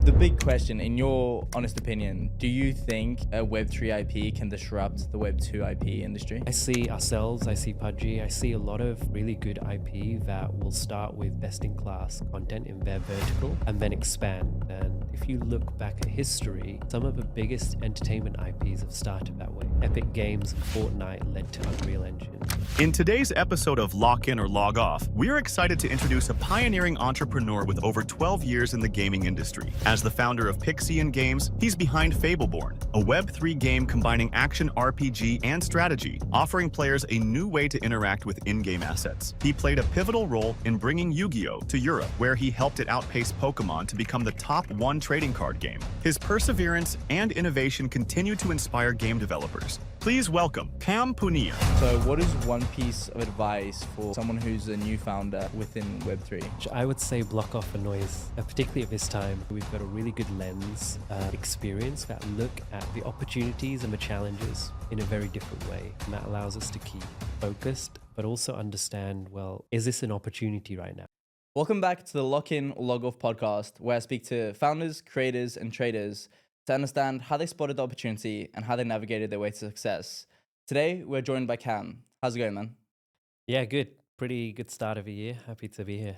The big question, in your honest opinion, do you think a Web3 IP can disrupt the Web2 IP industry? I see ourselves, I see Pudgy, I see a lot of really good IP that will start with best-in-class content in their vertical and then expand. And if you look back at history, some of the biggest entertainment IPs have started that way. Epic Games and Fortnite led to Unreal Engine. In today's episode of Lock In or Log Off, we're excited to introduce a pioneering entrepreneur with over 12 years in the gaming industry. As the founder of Pixion Games, he's behind Fableborne, a Web3 game combining action RPG and strategy, offering players a new way to interact with in-game assets. He played a pivotal role in bringing Yu-Gi-Oh! To Europe, where he helped it outpace Pokemon to become the top 1 trading card game. His perseverance and innovation continue to inspire game developers. Please welcome Kam Punia. So what is one piece of advice for someone who's a new founder within Web3? I would say block off the noise, particularly at this time. We've got a really good lens experience that look at the opportunities and the challenges in a very different way. And that allows us to keep focused, but also understand, well, is this an opportunity right now? Welcome back to the Lock In or Log Off podcast, where I speak to founders, creators, and traders to understand how they spotted the opportunity and how they navigated their way to success. Today, we're joined by Kam. How's it going, man? Yeah, good. Pretty good start of the year. Happy to be here.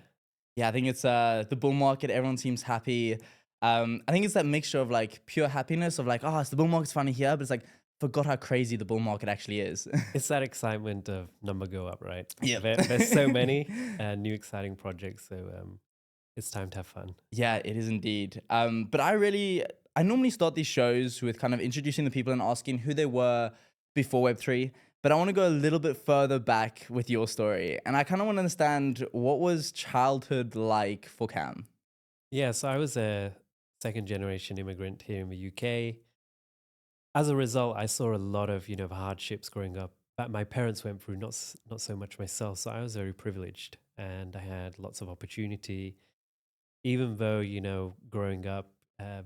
Yeah, I think it's the bull market. Everyone seems happy. I think it's that mixture of like pure happiness of like, oh, it's the bull market's finally here, but it's like, forgot how crazy the bull market actually is. It's that excitement of number go up, right? Yeah. There's so many new exciting projects, so it's time to have fun. Yeah, it is indeed. But I normally start these shows with kind of introducing the people and asking who they were before Web3. But I want to go a little bit further back with your story. And I kind of want to understand, what was childhood like for Kam? Yeah, so I was a second generation immigrant here in the UK. As a result, I saw a lot of, the hardships growing up that my parents went through, not so much myself. So I was very privileged and I had lots of opportunity. Even though, growing up,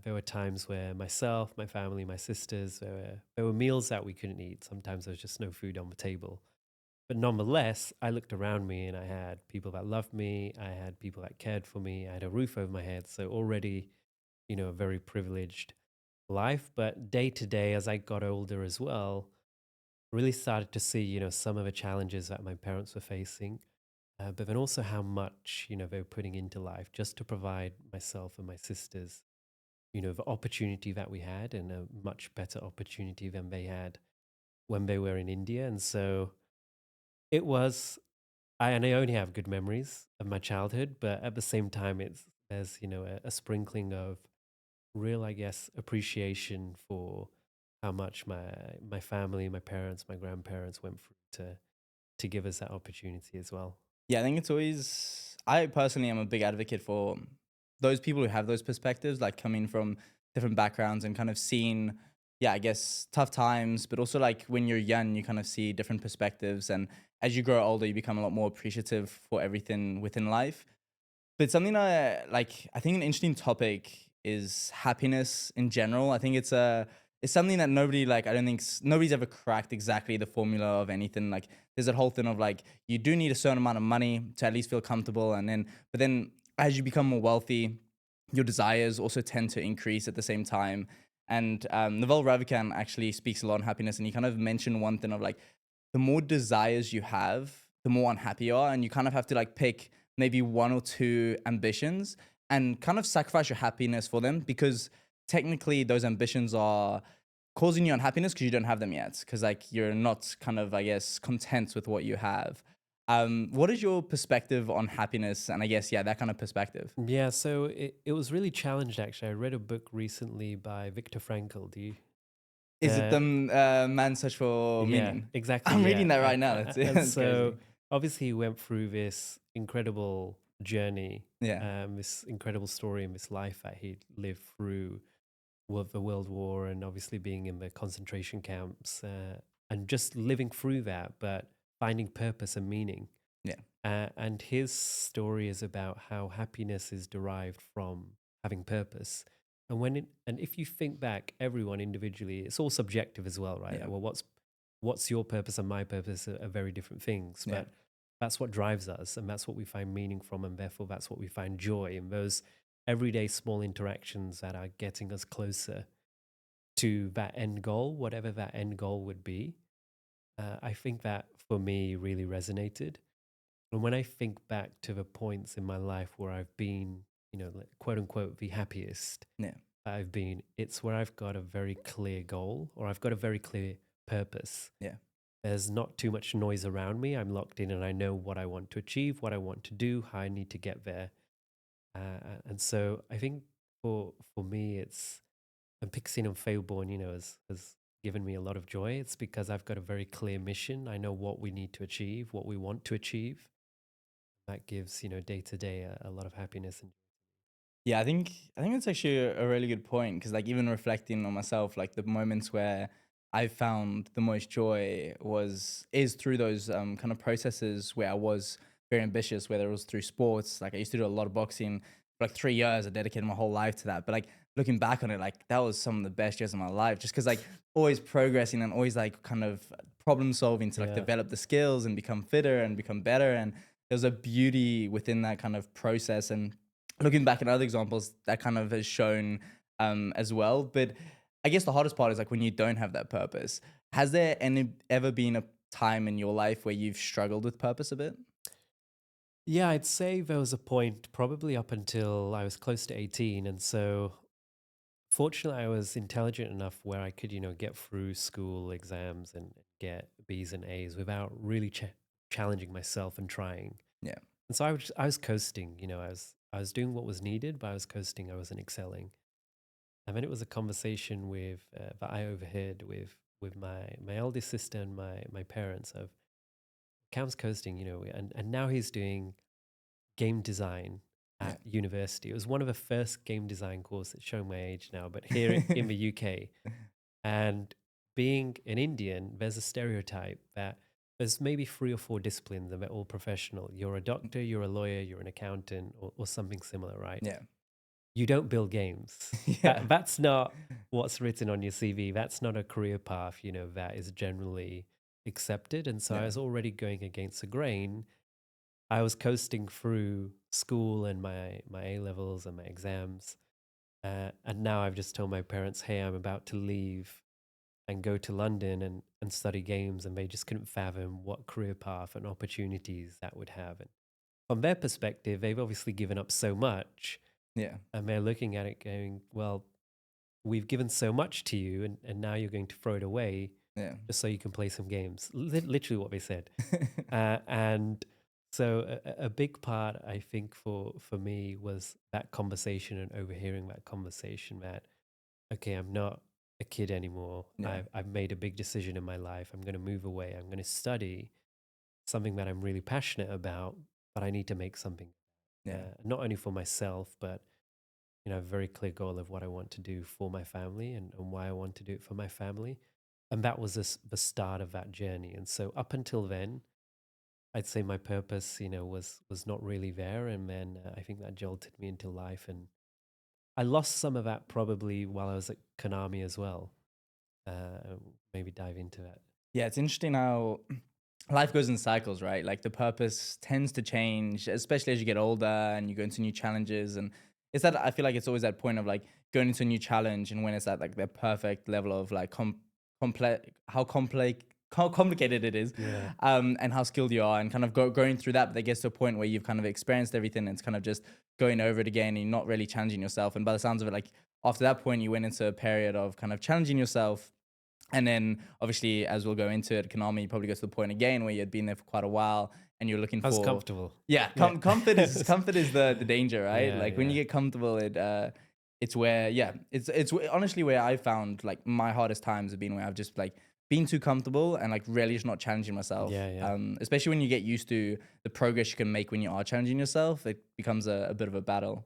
there were times where myself, my family, my sisters, there were meals that we couldn't eat. Sometimes there was just no food on the table. But nonetheless, I looked around me and I had people that loved me. I had people that cared for me. I had a roof over my head. So already, a very privileged life. But day to day, as I got older as well, really started to see, some of the challenges that my parents were facing. But then also how much, they were putting into life just to provide myself and my sisters, the opportunity that we had, and a much better opportunity than they had when they were in India. And so it was, and I only have good memories of my childhood, but at the same time, there's, a sprinkling of real, I guess, appreciation for how much my family, my parents, my grandparents went through to give us that opportunity as well. Yeah, I think it's always, I personally am a big advocate for those people who have those perspectives, like coming from different backgrounds and kind of seeing, yeah, I guess tough times, but also like when you're young, you kind of see different perspectives. And as you grow older, you become a lot more appreciative for everything within life. But something I think an interesting topic is happiness in general. I think it's something that nobody's ever cracked exactly the formula of anything. Like there's that whole thing of like, you do need a certain amount of money to at least feel comfortable. But then as you become more wealthy, your desires also tend to increase at the same time. And Naval Ravikant actually speaks a lot on happiness. And he kind of mentioned one thing of like, the more desires you have, the more unhappy you are. And you kind of have to like pick maybe 1 or 2 ambitions and kind of sacrifice your happiness for them, because technically those ambitions are causing you unhappiness because you don't have them yet, because like you're not kind of, I guess, content with what you have. What is your perspective on happiness? And I guess, yeah, that kind of perspective. Yeah, so it was really challenged, actually. I read a book recently by Viktor Frankl. Is it the Man's Search for Yeah, Meaning? exactly. I'm yeah. reading that right And- now. and- That's, and that's so crazy. obviously he went through this incredible journey, Yeah. this incredible story and this life that he lived through with the World War, and obviously being in the concentration camps and just living through that, but finding purpose and meaning. Yeah. And his story is about how happiness is derived from having purpose. And if you think back, everyone individually, it's all subjective as well, right? Yeah. Well, what's your purpose and my purpose are very different things, Yeah. but that's what drives us, and that's what we find meaning from, and therefore that's what we find joy in. Those everyday small interactions that are getting us closer to that end goal, whatever that end goal would be. I think that for me really resonated. And when I think back to the points in my life where I've been, like, quote unquote, the happiest Yeah. I've been, it's where I've got a very clear goal or I've got a very clear purpose. Yeah. There's not too much noise around me. I'm locked in and I know what I want to achieve, what I want to do, how I need to get there. And so I think for me, it's, and Pixion and Fableborne, has given me a lot of joy. It's because I've got a very clear mission. I know what we need to achieve, what we want to achieve. That gives, day to day a lot of happiness. And Yeah, I think that's actually a really good point, because like even reflecting on myself, like the moments where I found the most joy is through those kind of processes where I was very ambitious, whether it was through sports. Like I used to do a lot of boxing for like 3 years. I dedicated my whole life to that. But like looking back on it, like that was some of the best years of my life, just because like always progressing and always like kind of problem solving to like Yeah. develop the skills and become fitter and become better. And there's a beauty within that kind of process. And looking back at other examples, that kind of has shown as well. But I guess the hardest part is like when you don't have that purpose. Has there ever been a time in your life where you've struggled with purpose a bit? yeah, I'd say there was a point probably up until I was close to 18. And so fortunately, I was intelligent enough where I could, get through school exams and get B's and A's without really challenging myself and trying. Yeah. And so I was coasting, I was doing what was needed, but I was coasting. I wasn't excelling. And then it was a conversation that I overheard with my eldest sister and my parents of Kam's coasting, and now he's doing game design at university. It was one of the first game design courses, showing my age now, but here in the UK. And being an Indian, there's a stereotype that there's maybe 3 or 4 disciplines and they're all professional. You're a doctor, you're a lawyer, you're an accountant, or something similar, right? Yeah. You don't build games. Yeah. That's not what's written on your CV. That's not a career path, that is generally accepted. And so I Yeah. was already going against the grain. I was coasting through school and my A levels and my exams. And now I've just told my parents, hey, I'm about to leave and go to London and study games. And they just couldn't fathom what career path and opportunities that would have. And from their perspective, they've obviously given up so much. Yeah. And they're looking at it going, well, we've given so much to you and now you're going to throw it away Yeah. just so you can play some games. Literally what they said. And so a big part, I think, for me was that conversation and overhearing that conversation that, okay, I'm not a kid anymore. Yeah. I've made a big decision in my life. I'm going to move away. I'm going to study something that I'm really passionate about, but I need to make something, Yeah. not only for myself, but a very clear goal of what I want to do for my family and why I want to do it for my family. And that was the start of that journey. And so up until then, I'd say my purpose, was not really there. And then I think that jolted me into life. And I lost some of that probably while I was at Konami as well. Maybe dive into that. Yeah, it's interesting how life goes in cycles, right? Like the purpose tends to change, especially as you get older and you go into new challenges. And it's that I feel like it's always that point of like going into a new challenge, and when it's at like the perfect level of like complex, how complicated it is, Yeah. and how skilled you are, and kind of going through that. But it gets to a point where you've kind of experienced everything, and it's kind of just going over it again, and you're not really challenging yourself. And by the sounds of it, like after that point, you went into a period of kind of challenging yourself. And then obviously, as we'll go into it, Konami, you probably go to the point again where you had been there for quite a while and you're looking I was for comfortable. Yeah, comfort is the danger, right? Yeah, like when you yeah. get comfortable, it's where it's honestly where I found like my hardest times have been where I've just like been too comfortable and like really just not challenging myself. Yeah, yeah. Especially when you get used to the progress you can make when you are challenging yourself, it becomes a bit of a battle.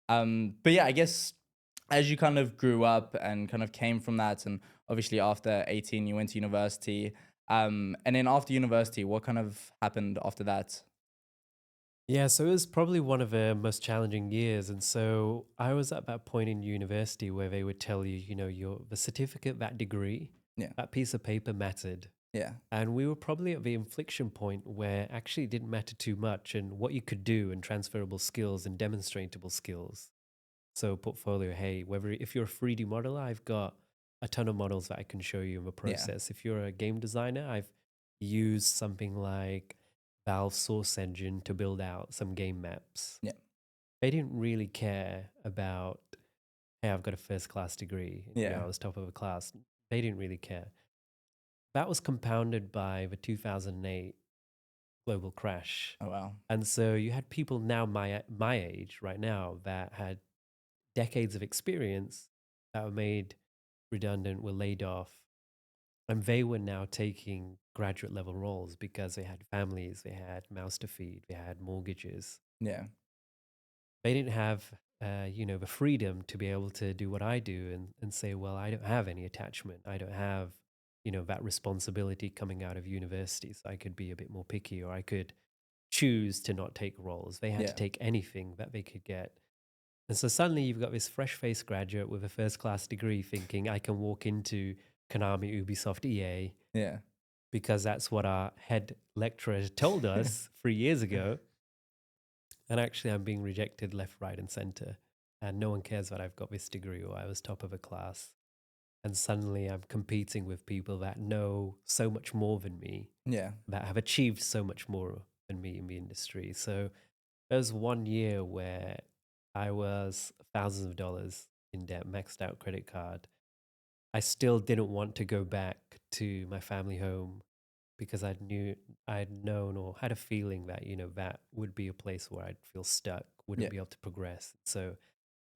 But yeah, I guess as you kind of grew up and kind of came from that, and obviously after 18, you went to university. And then after university, what kind of happened after that? Yeah, so it was probably one of the most challenging years. And so I was at that point in university where they would tell you, the certificate, that degree, Yeah. that piece of paper mattered. Yeah. And we were probably at the inflection point where actually it didn't matter too much and what you could do and transferable skills and demonstrable skills. So portfolio, hey, whether if you're a 3D modeler, I've got a ton of models that I can show you in the process. If you're a game designer, I've used something like Valve Source Engine to build out some game maps. Yeah. They didn't really care about, hey, I've got a first class degree. Yeah. I was top of a class. They didn't really care. That was compounded by the 2008 global crash. Oh, wow. And so you had people now my age right now that had decades of experience that were made redundant, were laid off, and they were now taking graduate level roles because they had families, they had mouths to feed, they had mortgages. Yeah. They didn't have, the freedom to be able to do what I do and say, well, I don't have any attachment. I don't have, that responsibility coming out of university. So I could be a bit more picky, or I could choose to not take roles. They had to take anything that they could get. And so suddenly you've got this fresh-faced graduate with a first-class degree thinking, I can walk into Konami, Ubisoft, EA, Yeah. because that's what our head lecturer told us 3 years ago. And actually, I'm being rejected left, right, and center. And no one cares that I've got this degree or I was top of a class. And suddenly I'm competing with people that know so much more than me, Yeah. that have achieved so much more than me in the industry. So there was 1 year where I was thousands of dollars in debt, maxed out credit card. I still didn't want to go back to my family home because I'd known or had a feeling that, that would be a place where I'd feel stuck, wouldn't be able to progress. So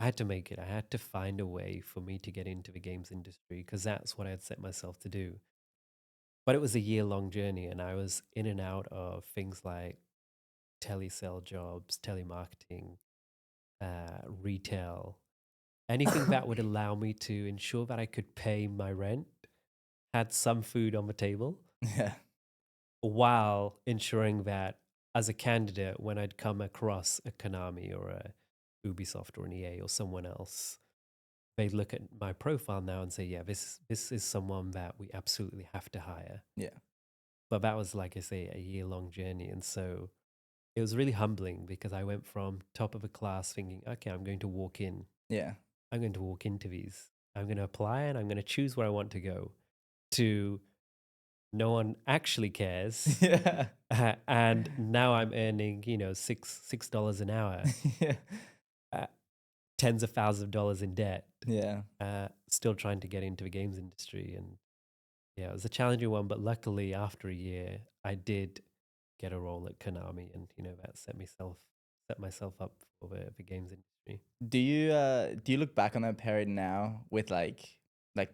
I had to make it. I had to find a way for me to get into the games industry because that's what I had set myself to do. But it was a year-long journey, and I was in and out of things like telesale jobs, telemarketing, retail, anything that would allow me to ensure that I could pay my rent, had some food on the table, Yeah. while ensuring that as a candidate, when I'd come across a Konami or a Ubisoft or an EA or someone else, they'd look at my profile now and say, yeah, this is someone that we absolutely have to hire. Yeah. But that was, like I say, a year-long journey. And so it was really humbling because I went from top of a class thinking, okay, I'm going to walk in. Yeah. I'm going to walk into these. I'm going to apply and I'm going to choose where I want to go, to no one actually cares. Yeah. And now I'm earning, $6 an hour, Yeah. tens of thousands of dollars in debt, Yeah. still trying to get into the games industry. And yeah, it was a challenging one, but luckily after a year, I did get a role at Konami, and that set myself up for the games industry. Do you look back on that period now with like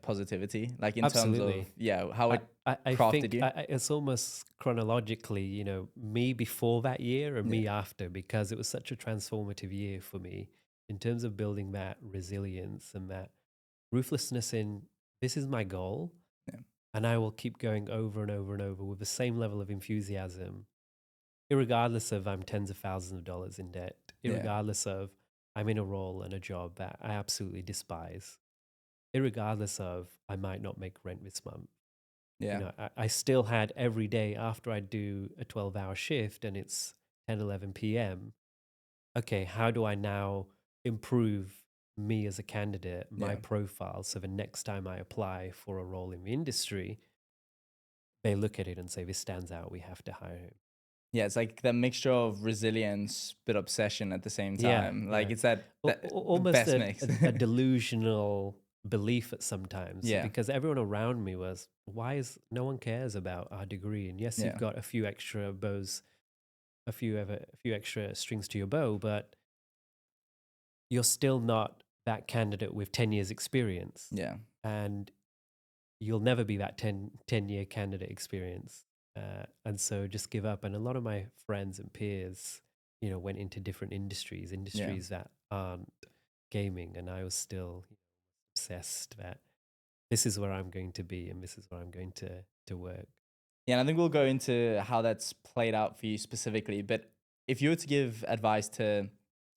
positivity, like in Absolutely. terms of how it I crafted think you? it's almost chronologically, me before that year and me after, because it was such a transformative year for me in terms of building that resilience and that ruthlessness in, this is my goal, and I will keep going over and over and over with the same level of enthusiasm, irregardless of I'm tens of thousands of dollars in debt, irregardless of I'm in a role and a job that I absolutely despise, irregardless of I might not make rent this month. Yeah. I still had every day after I do a 12-hour shift and it's 10, 11 p.m. Okay, how do I now improve me as a candidate, my profile, so the next time I apply for a role in the industry, they look at it and say, this stands out, we have to hire him. Yeah, it's like that mixture of resilience but obsession at the same time. It's that almost best mix. a delusional belief at sometimes. Yeah. Because everyone around me was, no one cares about our degree? And yes, you've got a few extra bows, a few extra strings to your bow, but you're still not that candidate with 10 years experience. Yeah. And you'll never be that 10-year candidate experience. And so just give up. And a lot of my friends and peers, went into different industries that aren't gaming. And I was still obsessed that this is where I'm going to be and this is where I'm going to work. Yeah, and I think we'll go into how that's played out for you specifically. But if you were to give advice to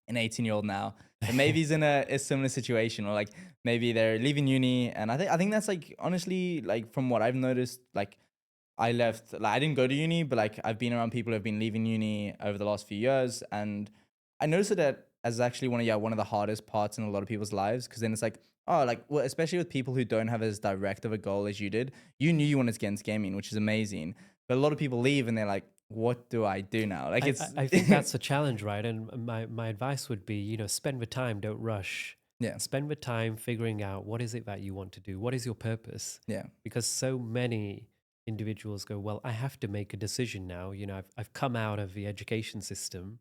an 18-year-old now, that maybe he's in a similar situation, or like maybe they're leaving uni, and I think that's like, honestly, like from what I've noticed, like I didn't go to uni, but like I've been around people who have been leaving uni over the last few years, and I noticed that as actually one of the hardest parts in a lot of people's lives, because then it's like, oh, like, well, especially with people who don't have as direct of a goal as you did. You knew you wanted to get into gaming, which is amazing, but a lot of people leave and they're like, what do I do now? Like, I think that's a challenge, right? And my advice would be, spend the time, don't rush. yeah, Spend the time figuring out what is it that you want to do. What is your purpose? yeah, Because so many individuals go, well, I have to make a decision now. I've come out of the education system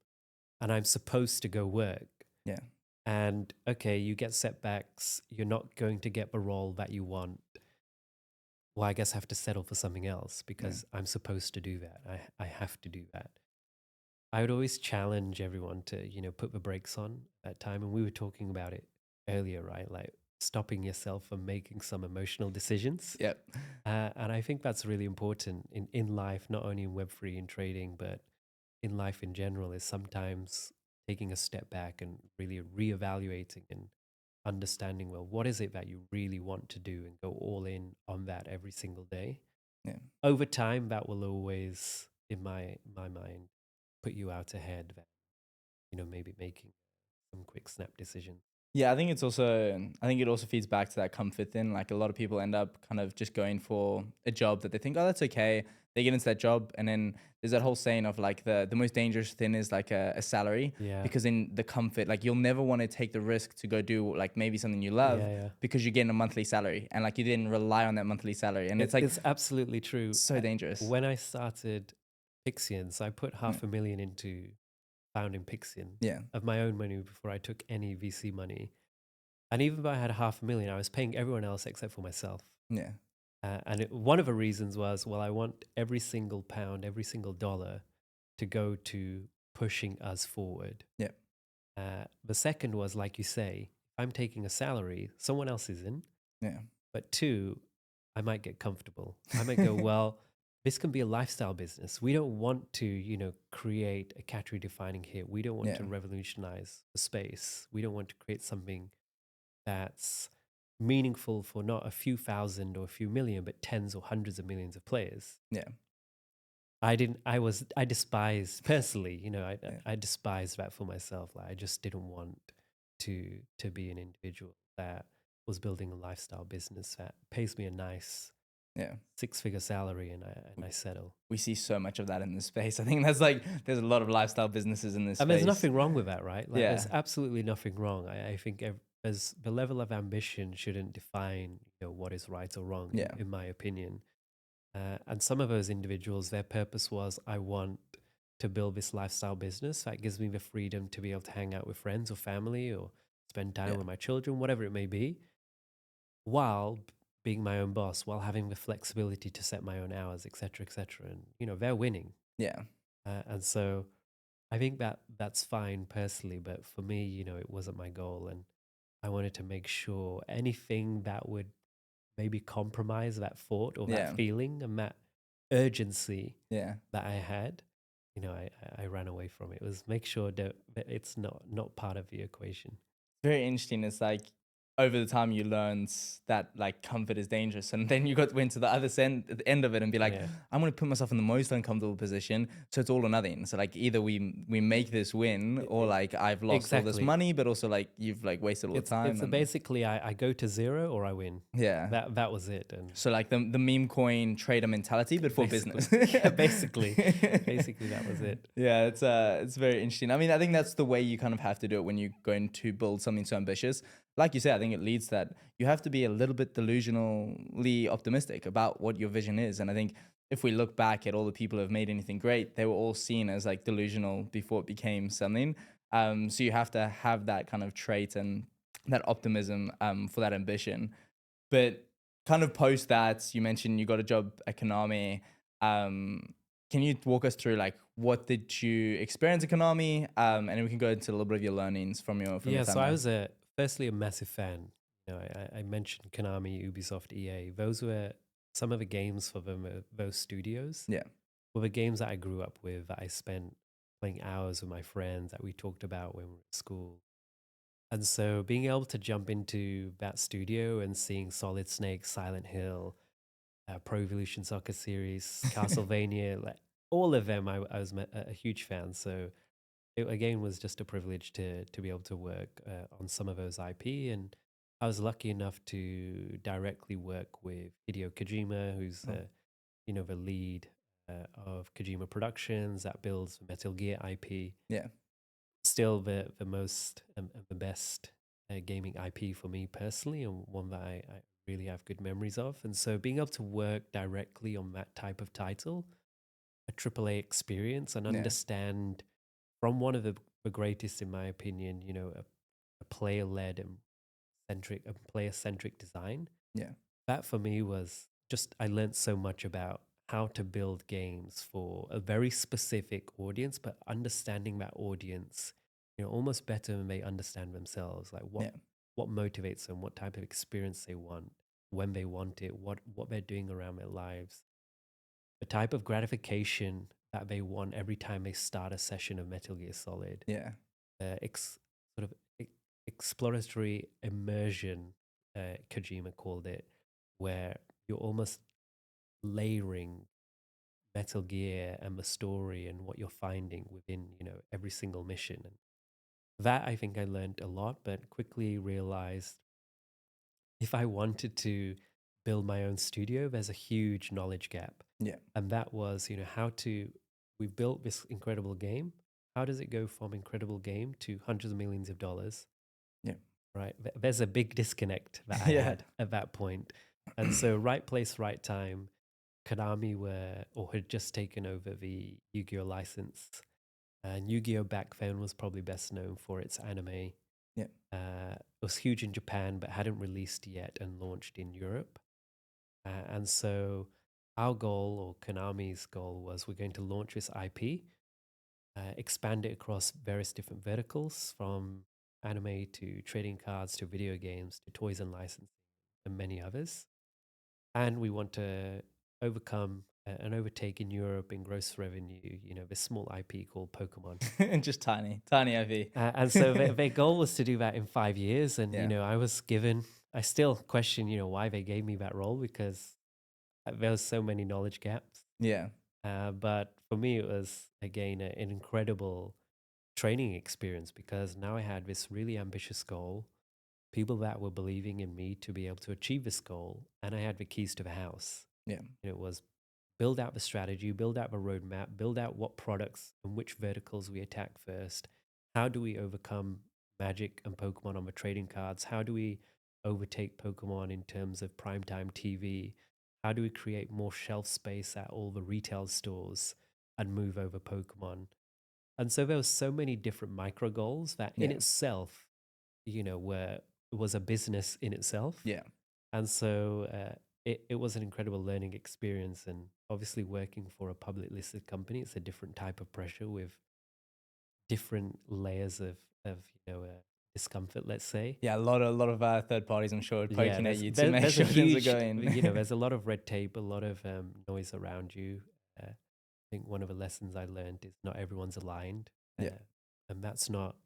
and I'm supposed to go work. yeah, And okay, you get setbacks. You're not going to get the role that you want. Well, I guess I have to settle for something else because I'm supposed to do that. I have to do that. I would always challenge everyone to, put the brakes on at time. And we were talking about it earlier, right? Like stopping yourself from making some emotional decisions. yeah, And I think that's really important in life, not only in Web3 and trading, but in life in general, is sometimes taking a step back and really reevaluating and understanding, well, what is it that you really want to do, and go all in on that every single day. yeah. Over time, that will always, in my mind, put you out ahead than, maybe making some quick snap decisions. Yeah, I think it also feeds back to that comfort thing. Like, a lot of people end up kind of just going for a job that they think, oh, that's okay. They get into that job, and then there's that whole saying of like the most dangerous thing is like a salary. Yeah. Because in the comfort, like, you'll never want to take the risk to go do like maybe something you love, Yeah. because you're getting a monthly salary, and like you didn't rely on that monthly salary, and it's like It's absolutely true. so dangerous. When I started Pixions, I put $500,000 into founding Pixion Yeah, of my own money before I took any VC money. And even though I had $500,000, I was paying everyone else except for myself. yeah, One of the reasons was, well, I want every single pound, every single dollar to go to pushing us forward. yeah, The second was, like you say, I'm taking a salary, someone else is in. yeah, But two, I might get comfortable. I might go, well, this can be a lifestyle business. We don't want to, create a category defining hit. We don't want to revolutionize the space. We don't want to create something that's meaningful for not a few thousand or a few million, but tens or hundreds of millions of players. yeah, I despised personally, I despised that for myself. Like, I just didn't want to be an individual that was building a lifestyle business that pays me a nice yeah. 6-figure salary, and I settle. We see so much of that in this space. I think there's a lot of lifestyle businesses in this space. And there's nothing wrong with that, right? Like, Yeah. there's absolutely nothing wrong. I think as the level of ambition shouldn't define, what is right or wrong, Yeah. in my opinion. And some of those individuals, their purpose was, I want to build this lifestyle business that gives me the freedom to be able to hang out with friends or family or spend time with my children, whatever it may be, while being my own boss, while having the flexibility to set my own hours, et cetera, et cetera. And, they're winning. Yeah, And so I think that's fine personally, but for me, it wasn't my goal. And I wanted to make sure anything that would maybe compromise that thought or that feeling and that urgency yeah. that I had, I ran away from it. It was make sure that it's not part of the equation. Very interesting. It's like, over the time you learned that like comfort is dangerous, and then you went to the other end of it and be like, I'm going to put myself in the most uncomfortable position, so it's all or nothing. So like, either we make this win, or like I've lost all this money, but also like you've like wasted all the time. It's basically I go to zero or I win. Yeah, that was it. And so like the meme coin trader mentality, but for business. Yeah, basically that was it. Yeah, it's very interesting. I mean, I think that's the way you kind of have to do it when you're going to build something so ambitious. Like you said, I think it leads that you have to be a little bit delusionally optimistic about what your vision is. And I think if we look back at all the people who have made anything great, they were all seen as like delusional before it became something. So you have to have that kind of trait and that optimism for that ambition. But kind of post that, you mentioned you got a job at Konami. Can you walk us through like what did you experience at Konami? And then we can go into a little bit of your learnings from your time. So I was firstly a massive fan. I mentioned Konami, Ubisoft, EA. Those were some of the games for those studios. Yeah, were the games that I grew up with, that I spent playing hours with my friends, that we talked about when we were at school. And so being able to jump into that studio and seeing Solid Snake, Silent Hill, Pro Evolution Soccer Series, Castlevania, like all of them, I was a huge fan. So it again was just a privilege to be able to work on some of those IP. And I was lucky enough to directly work with Hideo Kojima, who's Oh. the lead of Kojima Productions that builds Metal Gear IP. Yeah. Still the most the best gaming IP for me personally, and one that I really have good memories of. And so being able to work directly on that type of title, a AAA experience, and Yeah. understand from one of the greatest, in my opinion, a player-led and player-centric design. Yeah. That for me was just, I learned so much about how to build games for a very specific audience, but understanding that audience, almost better than they understand themselves. Like Yeah. what motivates them, what type of experience they want, when they want it, what they're doing around their lives, the type of gratification that they want every time they start a session of Metal Gear Solid. Yeah. Sort of exploratory immersion, Kojima called it, where you're almost layering Metal Gear and the story and what you're finding within, every single mission. And that, I think I learned a lot, but quickly realized if I wanted to build my own studio, there's a huge knowledge gap. Yeah. And that was, we built this incredible game. How does it go from incredible game to hundreds of millions of dollars? Yeah. Right. There's a big disconnect that I Yeah. had at that point. And so right place, right time, Konami had just taken over the Yu-Gi-Oh license. And Yu-Gi-Oh back then was probably best known for its anime. Yeah. It was huge in Japan, but hadn't released yet and launched in Europe. And so our goal, or Konami's goal, was we're going to launch this IP, expand it across various different verticals, from anime to trading cards to video games to toys and licensing and many others. And we want to overcome and overtake in Europe in gross revenue, this small IP called Pokemon. And just tiny IV. And so their goal was to do that in 5 years. And, Yeah. I still question, why they gave me that role, because there was so many knowledge gaps. Yeah. But for me, it was, again, an incredible training experience, because now I had this really ambitious goal, people that were believing in me to be able to achieve this goal, and I had the keys to the house. Yeah. It was build out the strategy, build out the roadmap, build out what products and which verticals we attack first. How do we overcome Magic and Pokemon on the trading cards? How do we overtake Pokemon in terms of primetime TV? How do we create more shelf space at all the retail stores and move over Pokemon? And so there was so many different micro goals that in Yeah. itself, was a business in itself. Yeah. And so it was an incredible learning experience. And obviously working for a public listed company, it's a different type of pressure with different layers of discomfort, let's say. Yeah, a lot of third parties, I'm sure, poking at you to make there's sure a things are huge, going. there's a lot of red tape, a lot of noise around you. I think one of the lessons I learned is not everyone's aligned. Yeah. And that's not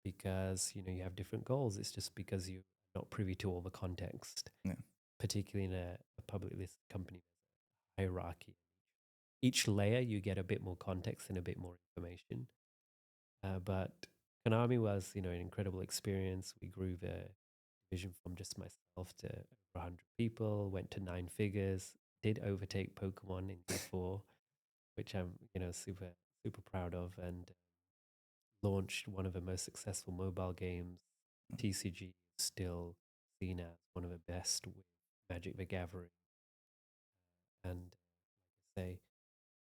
because, you have different goals. It's just because you're not privy to all the context, Yeah. particularly in a public listed company hierarchy. Each layer, you get a bit more context and a bit more information. But Konami was, an incredible experience. We grew the division from just myself to over 100 people, went to 9 figures, did overtake Pokemon in year 4, which I'm, super, super proud of, and launched one of the most successful mobile games. TCG is still seen as one of the best with Magic the Gathering. And say,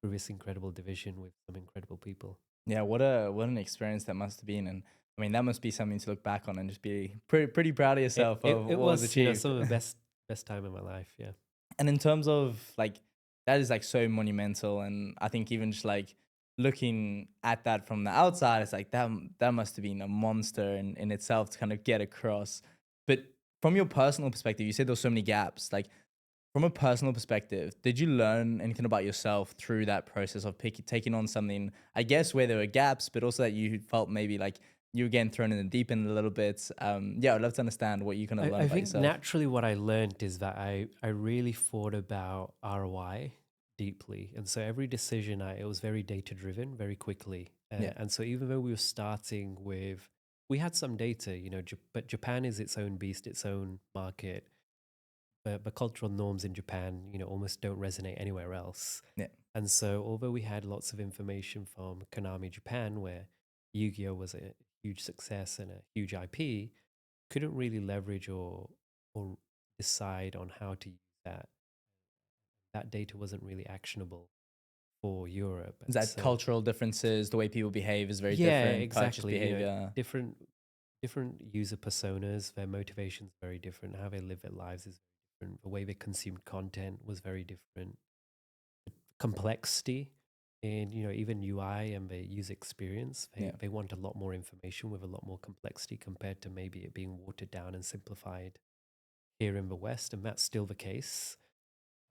through this incredible division with some incredible people. Yeah, what an experience that must have been. And I mean, that must be something to look back on and just be pretty proud of yourself of It what was was, achieved. some of the best time of my life. Yeah. And in terms of like, that is like so monumental. And I think even just like looking at that from the outside, it's like that must have been a monster in itself to kind of get across. But from your personal perspective, you said there's so many gaps. Like, from a personal perspective, did you learn anything about yourself through that process of taking on something, I guess, where there were gaps, but also that you felt maybe like you were getting thrown in the deep end a little bit? Yeah, I'd love to understand what you kind of learned I about think yourself. naturally what I learned is that I really thought about ROI deeply. And so every decision, it was very data driven, very quickly. And so even though we were starting with, we had some data, but Japan is its own beast, its own market. But the cultural norms in Japan, almost don't resonate anywhere else. Yeah. And so although we had lots of information from Konami Japan, where Yu-Gi-Oh was a huge success and a huge IP, couldn't really leverage or decide on how to use that. That data wasn't really actionable for Europe. Is And that so, cultural differences, the way people behave is very yeah, different, purchase exactly. behavior. Different user personas, their motivations very different. How they live their lives is very different. The way they consumed content was very different. Complexity in even UI and the user experience. They want a lot more information with a lot more complexity compared to maybe it being watered down and simplified here in the West, and that's still the case.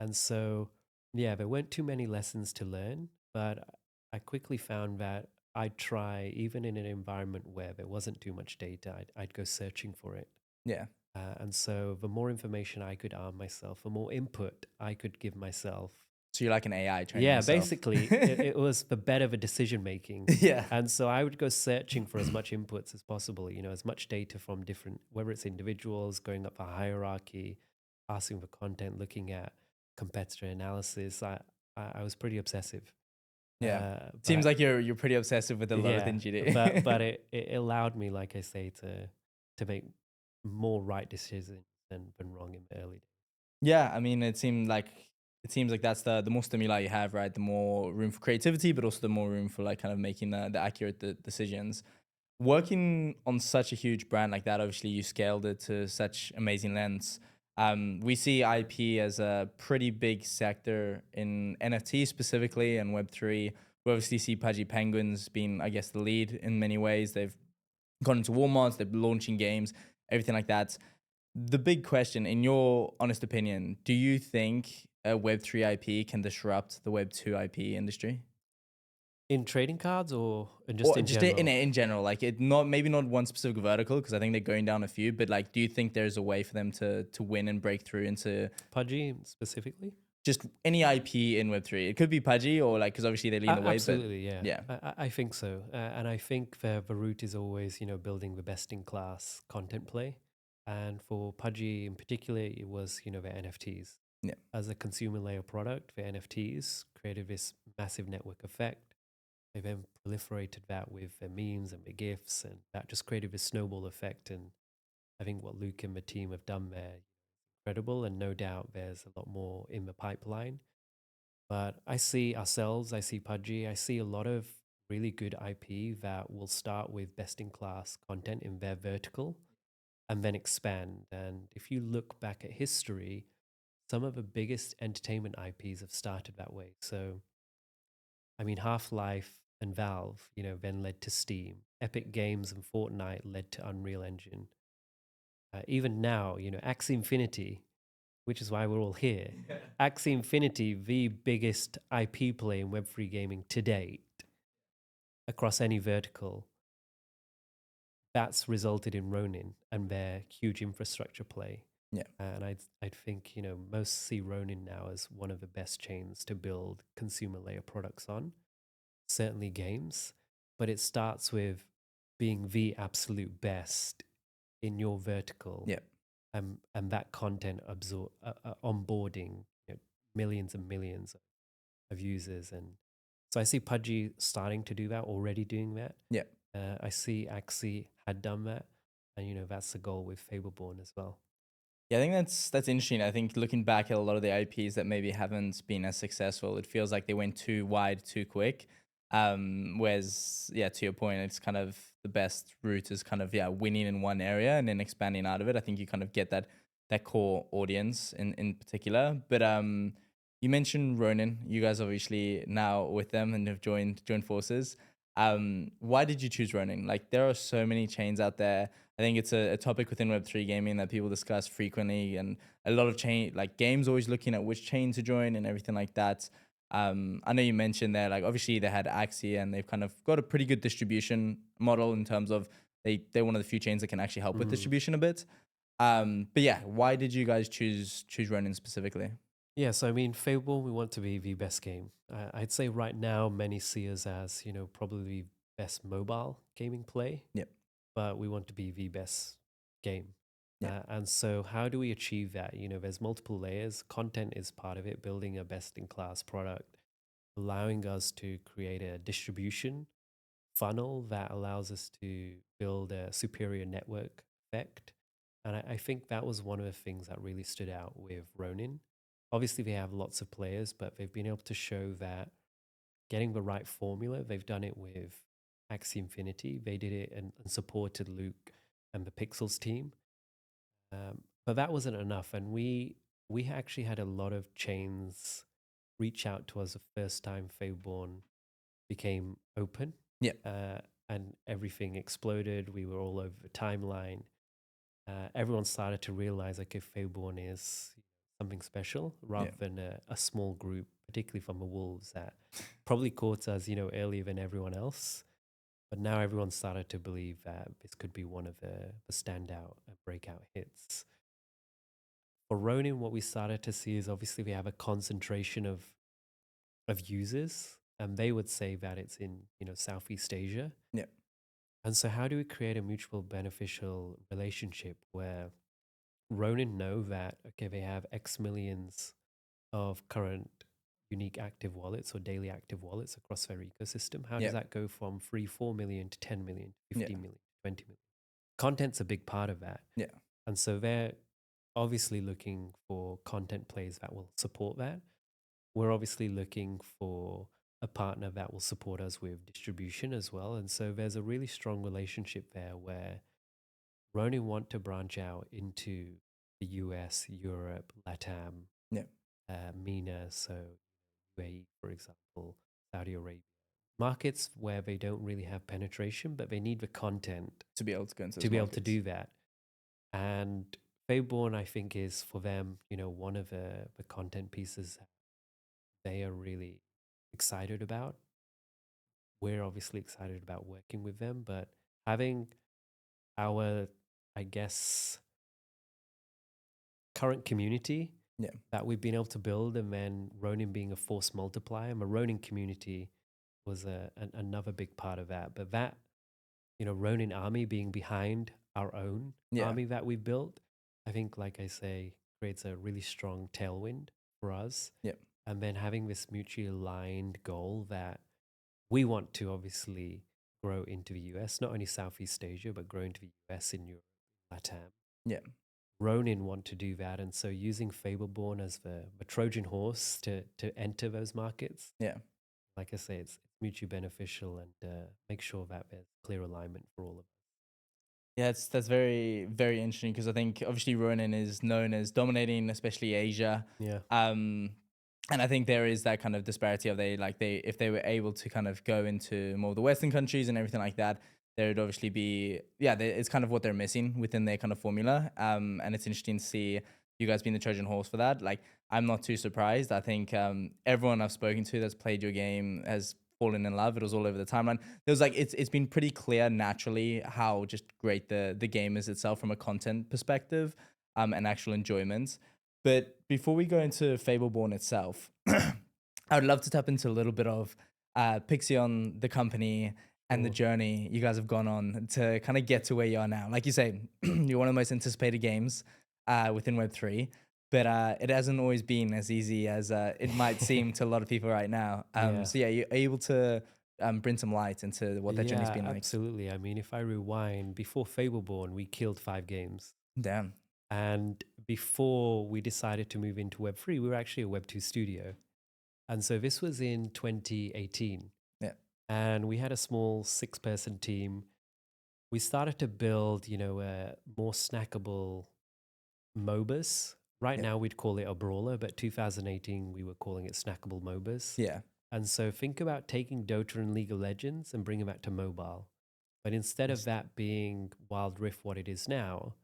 And so, yeah, there weren't too many lessons to learn, but I quickly found that I'd try, even in an environment where there wasn't too much data, I'd go searching for it. Yeah. And so the more information I could arm myself, the more input I could give myself. So you're like an AI training Yeah, yourself. basically, it was the better the decision making. Yeah. And so I would go searching for as much inputs as possible, as much data from different, whether it's individuals, going up a hierarchy, asking for content, looking at competitor analysis. I was pretty obsessive. Yeah. Seems like you're pretty obsessive with a lot of things you do. but it allowed me, like I say, to make more right decisions than wrong in the early days. Yeah, I mean, it seems like that's the more stimuli you have, right? The more room for creativity, but also the more room for like kind of making the accurate decisions. Working on such a huge brand like that, obviously you scaled it to such amazing lengths. We see IP as a pretty big sector in NFT specifically and Web3. We obviously see Pudgy Penguins being, I guess, the lead in many ways. They've gone into Walmarts, they're launching games, everything like that. The big question, in your honest opinion, do you think a Web3 IP can disrupt the Web2 IP industry? In trading cards or in Or in just general? in general, like maybe not one specific vertical, because I think they're going down a few, but like, do you think there's a way for them to win and break through into Pudgy specifically? just any IP in Web3? It could be Pudgy or like, because obviously they lead the way. Absolutely, but yeah. I think so. And I think the route is always, building the best in class content play. And for Pudgy in particular, it was, the NFTs. Yeah. As a consumer layer product, the NFTs created this massive network effect. They then proliferated that with their memes and their GIFs, and that just created this snowball effect. And I think what Luke and the team have done there is incredible, and no doubt there's a lot more in the pipeline. But I see ourselves, I see Pudgy, I see a lot of really good IP that will start with best in class content in their vertical and then expand. And if you look back at history, some of the biggest entertainment IPs have started that way. So, I mean, Half-Life and Valve, then led to Steam. Epic Games and Fortnite led to Unreal Engine. Even now, Axie Infinity, which is why we're all here. Axie Infinity, the biggest IP play in Web3 gaming to date, across any vertical, that's resulted in Ronin and their huge infrastructure play. Yeah. And I'd think, most see Ronin now as one of the best chains to build consumer layer products on, certainly games, but it starts with being the absolute best in your vertical. Yeah. And that content onboarding millions and millions of users. And so I see Pudgy starting to do that, already doing that. Yeah. I see Axie had done that. And, that's the goal with Fableborne as well. Yeah, I think that's interesting. I think looking back at a lot of the IPs that maybe haven't been as successful, it feels like they went too wide too quick. Whereas, yeah, to your point, it's kind of the best route is kind of winning in one area and then expanding out of it. I think you kind of get that core audience in particular. But you mentioned Ronin. You guys obviously now with them and have joined forces. Why did you choose Ronin? Like, there are so many chains out there. I think it's a topic within Web3 gaming that people discuss frequently, and a lot of games always looking at which chain to join and everything like that. I know you mentioned there, like obviously they had Axie and they've kind of got a pretty good distribution model in terms of they're one of the few chains that can actually help with distribution a bit. But yeah, why did you guys choose Ronin specifically? Yeah, so I mean, Fable, we want to be the best game. I'd say right now, many see us as, probably best mobile gaming play. Yep. But we want to be the best game. Yep. And so how do we achieve that? You know, there's multiple layers. Content is part of it, building a best-in-class product, allowing us to create a distribution funnel that allows us to build a superior network effect. And I think that was one of the things that really stood out with Ronin. Obviously, they have lots of players, but they've been able to show that getting the right formula, they've done it with Axie Infinity. They did it and supported Luke and the Pixels team. But that wasn't enough. And we actually had a lot of chains reach out to us the first time Fableborne became open. Yeah. And everything exploded. We were all over the timeline. Everyone started to realize, like, if Fableborne is something special rather than a small group, particularly from the Wolves, that probably caught us, earlier than everyone else. But now everyone started to believe that this could be one of the standout breakout hits. For Ronin, what we started to see is obviously we have a concentration of users, and they would say that it's in Southeast Asia. Yeah. And so how do we create a mutual beneficial relationship where Ronin know that, okay, they have X millions of current unique active wallets or daily active wallets across their ecosystem? How does that go from 3-4 million to 10 million, 50 million, 20 million? Content's a big part of that. Yeah. And so they're obviously looking for content plays that will support that. We're obviously looking for a partner that will support us with distribution as well. And so there's a really strong relationship there where Ronin want to branch out into the US, Europe, LATAM, MENA, so UAE, for example, Saudi Arabia. Markets where they don't really have penetration, but they need the content to be able to go into to be able to do that. And Fableborne, I think, is for them, one of the content pieces they are really excited about. We're obviously excited about working with them, but having our, I guess, current community that we've been able to build, and then Ronin being a force multiplier, and the Ronin community was another big part of that. But that, Ronin army being behind our own army that we built, I think, like I say, creates a really strong tailwind for us. And then having this mutually aligned goal that we want to obviously grow into the US, not only Southeast Asia, but grow into the US, in Europe, LATAM. Ronin want to do that. And so using Fableborne as the Trojan horse to enter those markets. Like I say, it's mutually beneficial, and make sure that there's clear alignment for all of us. Yeah, that's very, very interesting, because I think obviously Ronin is known as dominating, especially Asia. And I think there is that kind of disparity of if they were able to kind of go into more of the Western countries and everything like that, there would obviously be, it's kind of what they're missing within their kind of formula. And it's interesting to see you guys being the Trojan horse for that. Like, I'm not too surprised. I think everyone I've spoken to that's played your game has fallen in love. It was all over the timeline. There was it's been pretty clear naturally how just great the game is itself from a content perspective, and actual enjoyment. But before we go into Fableborne itself, I would love to tap into a little bit of Pixion, the company, and the journey you guys have gone on to kind of get to where you are now. Like you say, you're one of the most anticipated games within Web3, but it hasn't always been as easy as it might seem to a lot of people right now. So you're able to bring some light into what that journey's been like. Absolutely. I mean, if I rewind, before Fableborne, we killed 5 games. Damn. And before we decided to move into Web3, we were actually a Web2 studio. And so this was in 2018. And we had a small 6-person team. We started to build, more snackable MOBAs. Right now, we'd call it a brawler, but 2018, we were calling it snackable MOBAs. And so think about taking Dota and League of Legends and bringing that to mobile. But instead of that being Wild Rift, what it is now,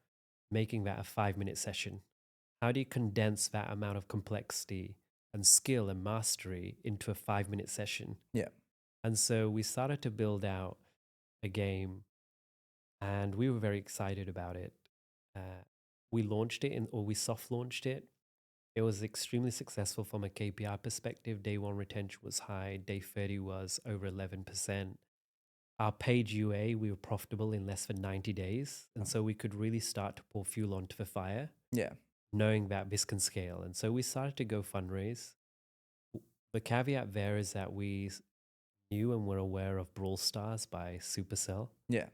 making that a 5-minute session. How do you condense that amount of complexity and skill and mastery into a 5-minute session? And so we started to build out a game, and we were very excited about it. We launched it, or we soft launched it. It was extremely successful from a KPI perspective. Day 1 retention was high. Day 30 was over 11%. our paid UA, we were profitable in less than 90 days. And so we could really start to pour fuel onto the fire, Yeah. knowing that this can scale. And so we started to go fundraise. The caveat there is that we knew and were aware of Brawl Stars by Supercell, Yeah.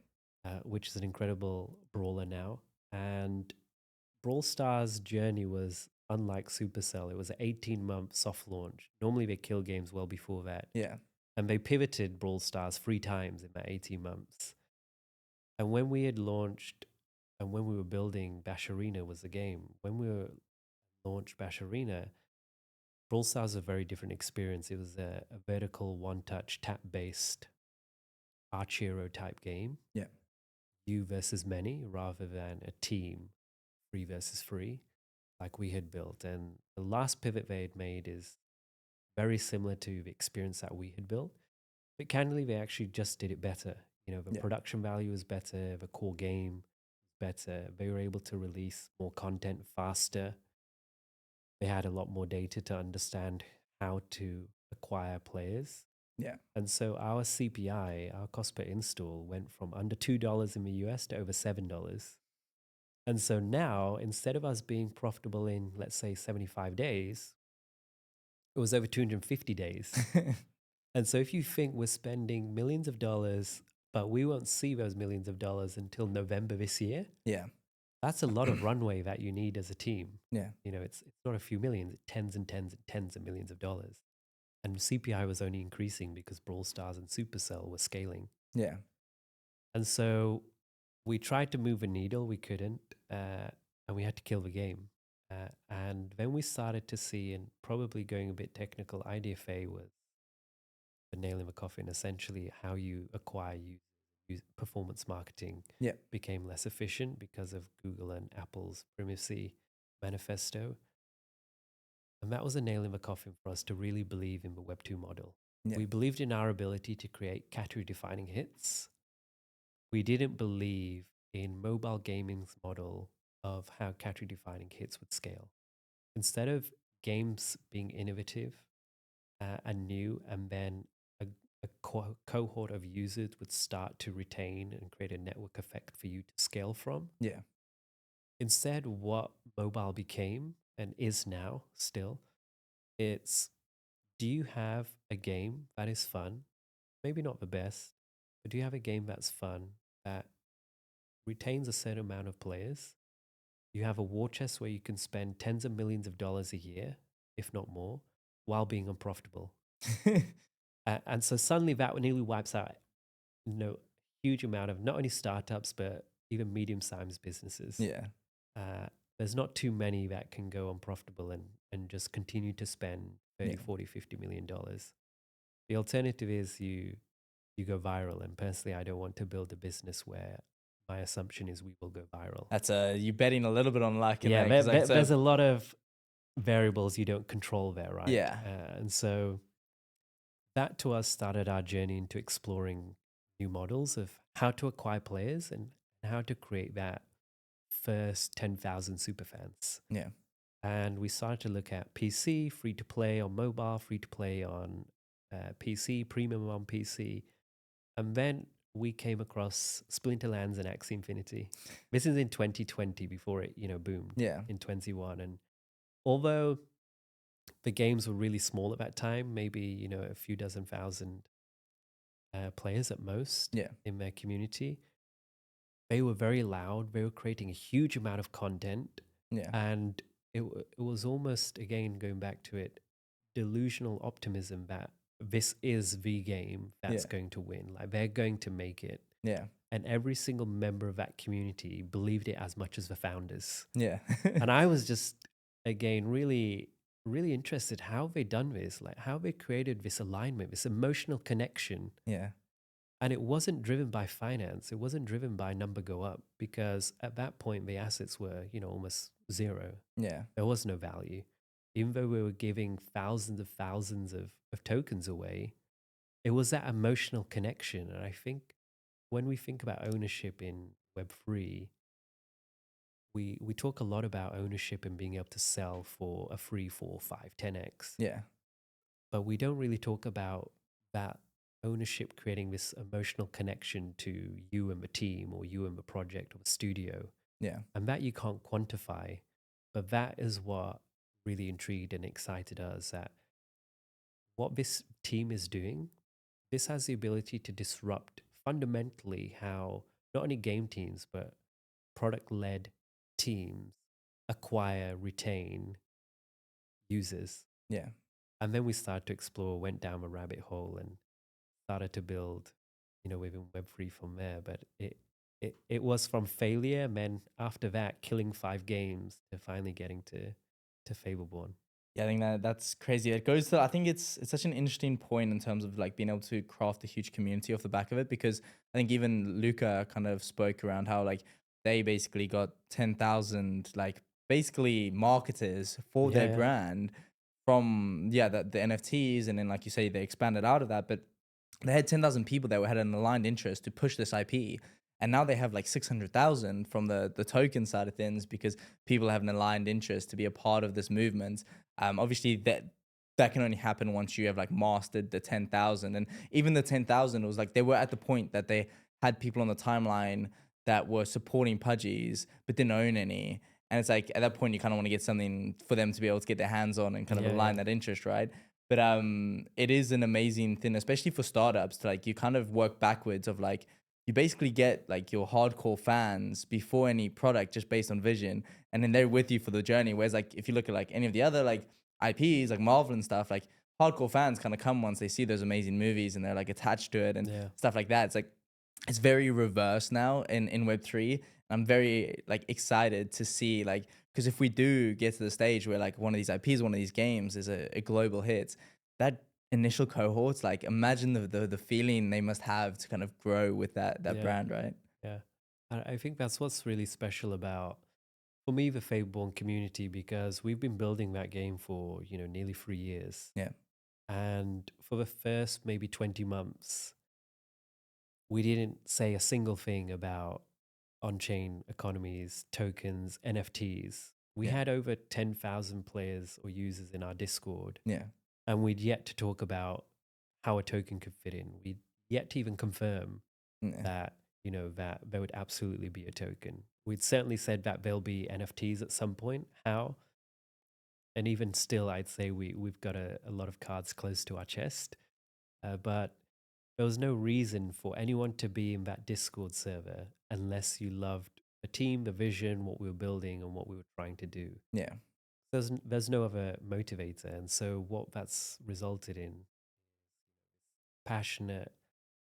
which is an incredible brawler now. And Brawl Stars' journey was unlike Supercell. It was an 18-month soft launch. Normally they kill games well before that. Yeah. And they pivoted Brawl Stars 3 times in that 18 months. And when we had launched and when we were building Bash Arena was the game. When we were launched Bash Arena, Brawl Stars was a very different experience. It was a vertical one-touch tap-based Archero type game. Yeah. You versus many rather than a team, 3 versus 3, like we had built. And the last pivot they had made is very similar to the experience that we had built. But candidly, they actually just did it better. You know, the Yeah. production value was better, the core game was better. They were able to release more content faster. They had a lot more data to understand how to acquire players. Yeah. And so our CPI, our cost per install, went from under $2 in the US to over $7. And so now, instead of us being profitable in, let's say, 75 days, it was over 250 days. And so if you think we're spending millions of dollars, but we won't see those millions of dollars until November this year, Yeah. that's a lot of runway that you need as a team. Yeah. You know, it's not a few millions, it's tens and tens and tens of millions of dollars. And CPI was only increasing because Brawl Stars and Supercell were scaling. Yeah. And so we tried to move a needle, we couldn't, and we had to kill the game. And then we started to see, and probably going a bit technical, IDFA was the nail in the coffin, essentially how you acquire performance marketing Yeah. became less efficient because of Google and Apple's privacy manifesto. And that was a nail in the coffin for us to really believe in the Web2 model. Yeah. We believed in our ability to create category-defining hits. We didn't believe in mobile gaming's model of how category-defining hits would scale. Instead of games being innovative and new, and then a cohort of users would start to retain and create a network effect for you to scale from. Yeah. Instead, what mobile became and is now still, it's, do you have a game that is fun? Maybe not the best, but do you have a game that's fun, that retains a certain amount of players? You have a war chest where you can spend tens of millions of dollars a year, if not more, while being unprofitable. And so suddenly that nearly wipes out a huge amount of not only startups, but even medium-sized businesses. Yeah. There's not too many that can go unprofitable and just continue to spend 30, Yeah. 40, $50 million. The alternative is you go viral. And personally, I don't want to build a business where my assumption is we will go viral. That's you're betting a little bit on luck in Yeah, there. 'Cause like, there's a lot of variables you don't control there, right? Yeah. And so that to us started our journey into exploring new models of how to acquire players and how to create that first 10,000 superfans. Yeah. And we started to look at PC, free to play on mobile, free to play on PC, premium on PC. And then we came across Splinterlands and Axie Infinity. This is in 2020 before it, boomed Yeah. in 21. And although the games were really small at that time, maybe, a few dozen thousand players at most Yeah. in their community, they were very loud. They were creating a huge amount of content. Yeah. And it was almost, again, going back to it, delusional optimism that this is the game that's Yeah. going to win. Like, they're going to make it. Yeah. And every single member of that community believed it as much as the founders. Yeah. And I was just, again, really, really interested how they done this, like how they created this alignment, this emotional connection. Yeah. And it wasn't driven by finance. It wasn't driven by number go up, because at that point, the assets were, almost zero. Yeah. There was no value. Even though we were giving thousands of tokens away, it was that emotional connection. And I think when we think about ownership in Web3, we talk a lot about ownership and being able to sell for a 3, 4, 5, 10x. Yeah. But we don't really talk about that ownership, creating this emotional connection to you and the team or you and the project or the studio. Yeah. And that you can't quantify. But that is what really intrigued and excited us, that what this team is doing, this has the ability to disrupt fundamentally how not only game teams, but product-led teams acquire, retain users. Yeah. And then we started to explore, went down a rabbit hole and started to build, within Web3 from there. But it was from failure, and then after that, killing 5 games to finally getting to Fableborne. Yeah, I think that's crazy. It goes to, I think it's such an interesting point in terms of like being able to craft a huge community off the back of it, because I think even Luca kind of spoke around how like they basically got 10,000 like basically marketers for their Yeah. brand from the NFTs, and then like you say they expanded out of that, but they had 10,000 people that had an aligned interest to push this IP. And now they have like 600,000 from the token side of things, because people have an aligned interest to be a part of this movement. Obviously, that can only happen once you have like mastered the 10,000. And even the 10,000 was like they were at the point that they had people on the timeline that were supporting Pudgies but didn't own any. And it's like at that point you kind of want to get something for them to be able to get their hands on and kind of align that interest, right? But it is an amazing thing, especially for startups, to like you kind of work backwards of like you basically get like your hardcore fans before any product just based on vision, and then they're with you for the journey. Whereas like if you look at like any of the other like IPs like Marvel and stuff, like hardcore fans kind of come once they see those amazing movies and they're like attached to it and stuff like that. It's like it's very reverse now in Web3. I'm very like excited to see like, because if we do get to the stage where like one of these IPs, one of these games is a global hit, that initial cohorts, like imagine the feeling they must have to kind of grow with that brand, right? Yeah. And I think that's what's really special about, for me, the Fableborne community, because we've been building that game for, nearly 3 years. Yeah. And for the first maybe 20 months, we didn't say a single thing about on-chain economies, tokens, NFTs. We had over 10,000 players or users in our Discord. Yeah. And we'd yet to talk about how a token could fit in. We'd yet to even confirm that, that there would absolutely be a token. We'd certainly said that there'll be NFTs at some point. How? And even still, I'd say we've got a lot of cards close to our chest. But there was no reason for anyone to be in that Discord server unless you loved the team, the vision, what we were building, and what we were trying to do. Yeah. There's no other motivator. And so what that's resulted in, passionate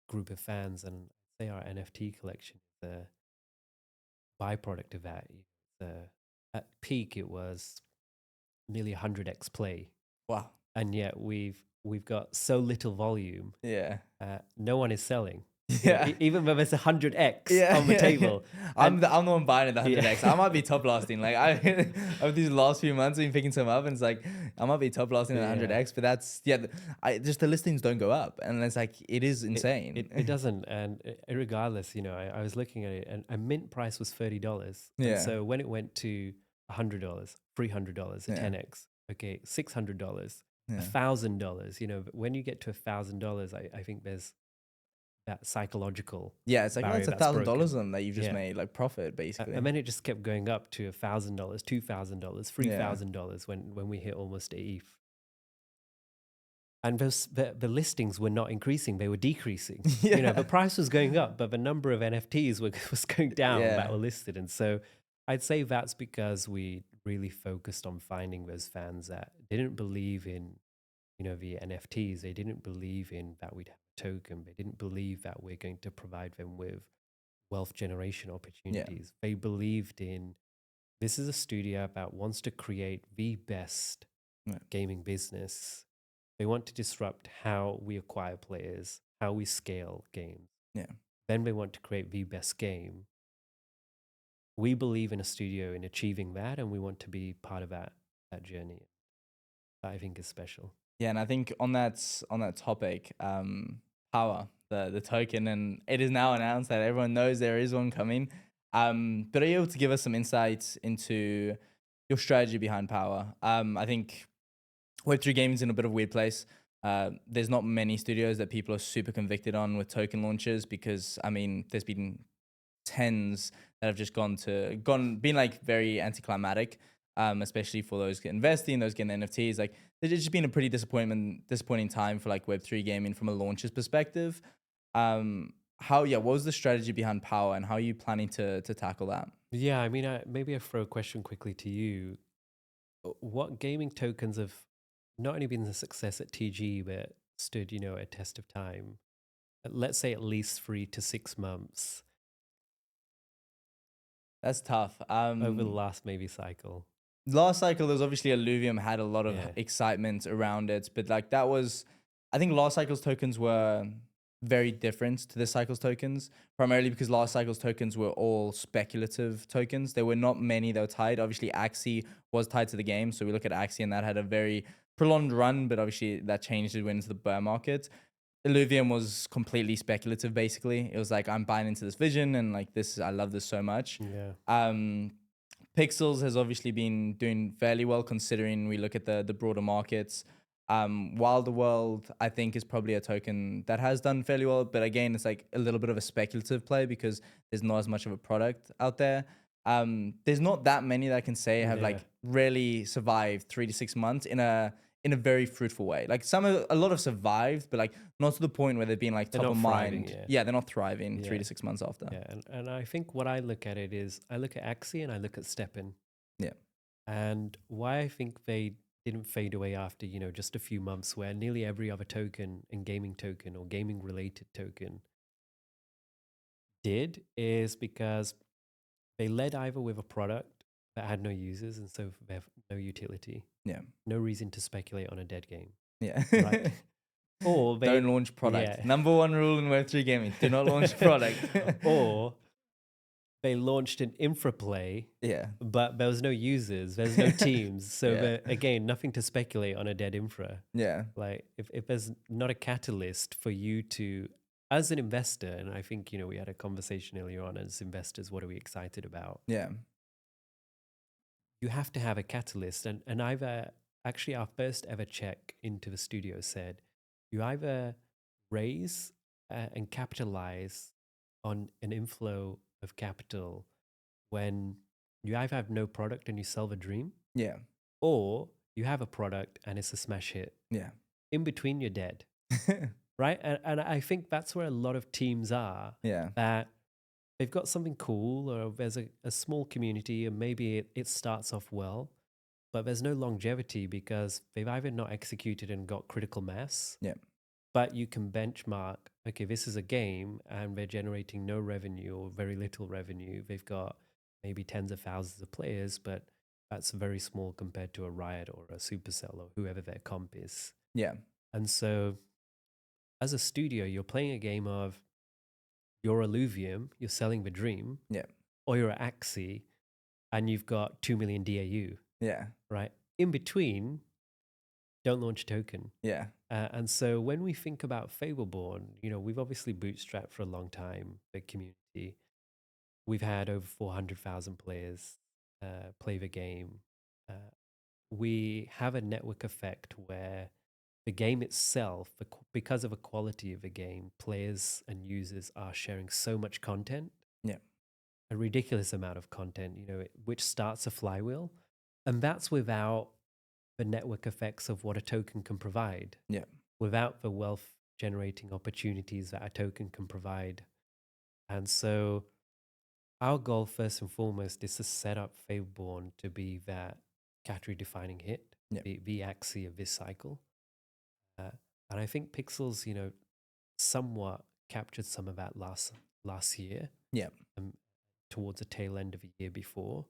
group of fans, and say our NFT collection is a byproduct of that. At peak, it was nearly 100x play. Wow. And yet we've got so little volume. Yeah. No one is selling. Yeah. Even though there's 100x on the table. I'm the one buying the 100x. I might be top lasting. Like over these last few months, I've been picking some up, and it's like I might be top lasting at 100x, but that's just the listings don't go up, and it's like it is insane. It doesn't, and regardless, I was looking at it, and a mint price was $30. Yeah. And so when it went to $100, $300, a 10x, okay, $600, $1,000. When you get to $1,000, I think there's that psychological. It's like barrier that's that's $1,000 that you've just made like profit basically. And then it just kept going up to $1,000, $2,000, $3,000 when we hit almost ETH. And the listings were not increasing; they were decreasing. The price was going up, but the number of NFTs was going down that were listed. And so, I'd say that's because we really focused on finding those fans that didn't believe in, the NFTs. They didn't believe in that we'd have a token. They didn't believe that we're going to provide them with wealth generation opportunities. They believed in, this is a studio that wants to create the best gaming business. They want to disrupt how we acquire players, how we scale games. Then they want to create the best game. We believe in a studio in achieving that, and we want to be part of that journey. That I think is special. Yeah, and I think on that topic, Power, the token, and it is now announced that everyone knows there is one coming. But are you able to give us some insights into your strategy behind Power? I think Web3 gaming is in a bit of a weird place. There's not many studios that people are super convicted on with token launches because I mean, there's been tens that have just been like very anticlimactic, especially for those investing, those getting NFTs. Like it's just been a pretty disappointing time for like Web3 gaming from a launches perspective. What was the strategy behind Power and how are you planning to tackle that? Yeah, I mean, maybe I throw a question quickly to you. What gaming tokens have not only been a success at TG, but stood, a test of time? Let's say at least 3 to 6 months That's tough. over the last maybe cycle. Last cycle, there was obviously Illuvium had a lot of Yeah. excitement around it, but like that was, I think last cycle's tokens were very different to this cycle's tokens, primarily because last cycle's tokens were all speculative tokens. There were not many that were tied. Obviously, Axie was tied to the game, so we look at Axie and that had a very prolonged run, but obviously that changed it when into the bear market. Illuvium was completely speculative, basically. It was like, I'm buying into this vision and like this, I love this so much. Yeah. Pixels has obviously been doing fairly well considering we look at the broader markets. Wilder World, I think, is probably a token that has done fairly well, but again, it's like a little bit of a speculative play because there's not as much of a product out there. There's not that many that I can say have like really survived 3 to 6 months in a very fruitful way. Like a lot have survived, but like not to the point where they've been like They're top of not thriving, mind. yeah. They're not thriving 3 Yeah. to 6 months after. Yeah, and I think what I look at it is I look at Axie and I look at Steppen. Yeah. And why I think they didn't fade away after, just a few months where nearly every other token and gaming token or gaming related token did is because they led either with a product that had no users and so they have no utility. Yeah. No reason to speculate on a dead game. Yeah. Right. Or they don't launch product. Number one rule in Web3 gaming: do not launch product. Or they launched an infra play, but there was no users, there's no teams. So again, nothing to speculate on a dead infra. Yeah. Like if there's not a catalyst for you to, as an investor, and I think, we had a conversation earlier on as investors, what are we excited about? Yeah. You have to have a catalyst. And actually our first ever check into the studio said, you either raise and capitalize on an inflow of capital when you either have no product and you sell the dream, or you have a product and it's a smash hit. In between, you're dead. Right? And I think that's where a lot of teams are. That they've got something cool, or there's a small community, and maybe it starts off well, but there's no longevity because they've either not executed and got critical mass. But you can benchmark, okay, this is a game and they're generating no revenue or very little revenue. They've got maybe tens of thousands of players, but that's very small compared to a Riot or a Supercell or whoever their comp is. And so as a studio, you're playing a game of you're Illuvium, you're selling the dream, or you're Axie and you've got 2 million DAU. Right? In between, don't launch a token. And so when we think about Fableborne, we've obviously bootstrapped for a long time, the community. We've had over 400,000 players play the game. We have a network effect where the game itself, because of the quality of the game, players and users are sharing so much content, a ridiculous amount of content, which starts a flywheel. And that's without the network effects of what a token can provide, without the wealth generating opportunities that a token can provide. And so our goal first and foremost is to set up Fableborne to be that category defining hit, the Axie of this cycle. And I think Pixels, somewhat captured some of that last year, towards the tail end of the year before.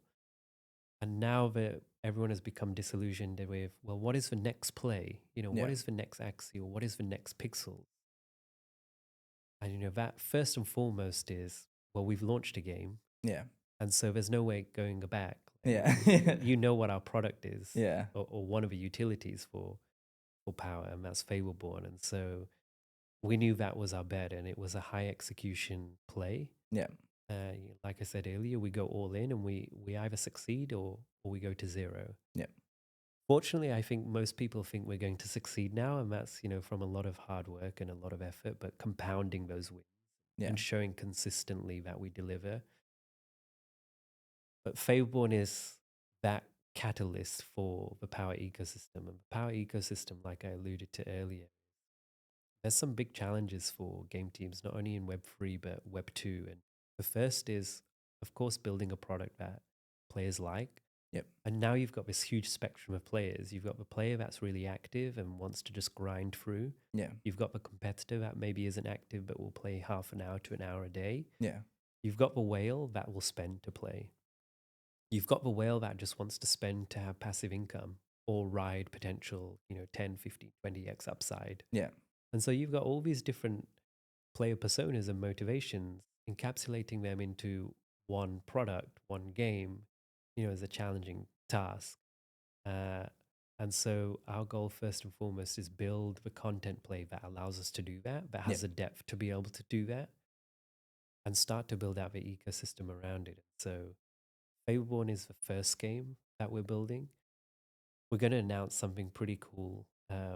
And now that everyone has become disillusioned with, well, what is the next play? What is the next Axie, or what is the next Pixel? And that first and foremost is, well, we've launched a game. And so there's no way going back. You know what our product is, or one of the utilities for Power, and that's Fableborne. And so we knew that was our bet, and it was a high execution play. Like I said earlier, we go all in, and we either succeed or we go to zero. Fortunately, I think most people think we're going to succeed now, and that's, from a lot of hard work and a lot of effort, but compounding those wins Yeah. and showing consistently that we deliver. But Fableborne is that catalyst for the power ecosystem. And the power ecosystem, like I alluded to earlier, there's some big challenges for game teams, not only in Web3, but Web2. And the first is, of course, building a product that players like. Yep. And now you've got this huge spectrum of players. You've got the player that's really active and wants to just grind through. Yeah. You've got the competitor that maybe isn't active, but will play half an hour to an hour a day. Yeah. You've got the whale that will spend to play. You've got the whale that just wants to spend to have passive income or ride potential, 10, 15, 20x upside. Yeah. And so you've got all these different player personas and motivations, encapsulating them into one product, one game, is a challenging task. And so our goal first and foremost is build the content play that allows us to do that, that has the depth to be able to do that, and start to build out the ecosystem around it. So Fableborne is the first game that we're building. We're going to announce something pretty cool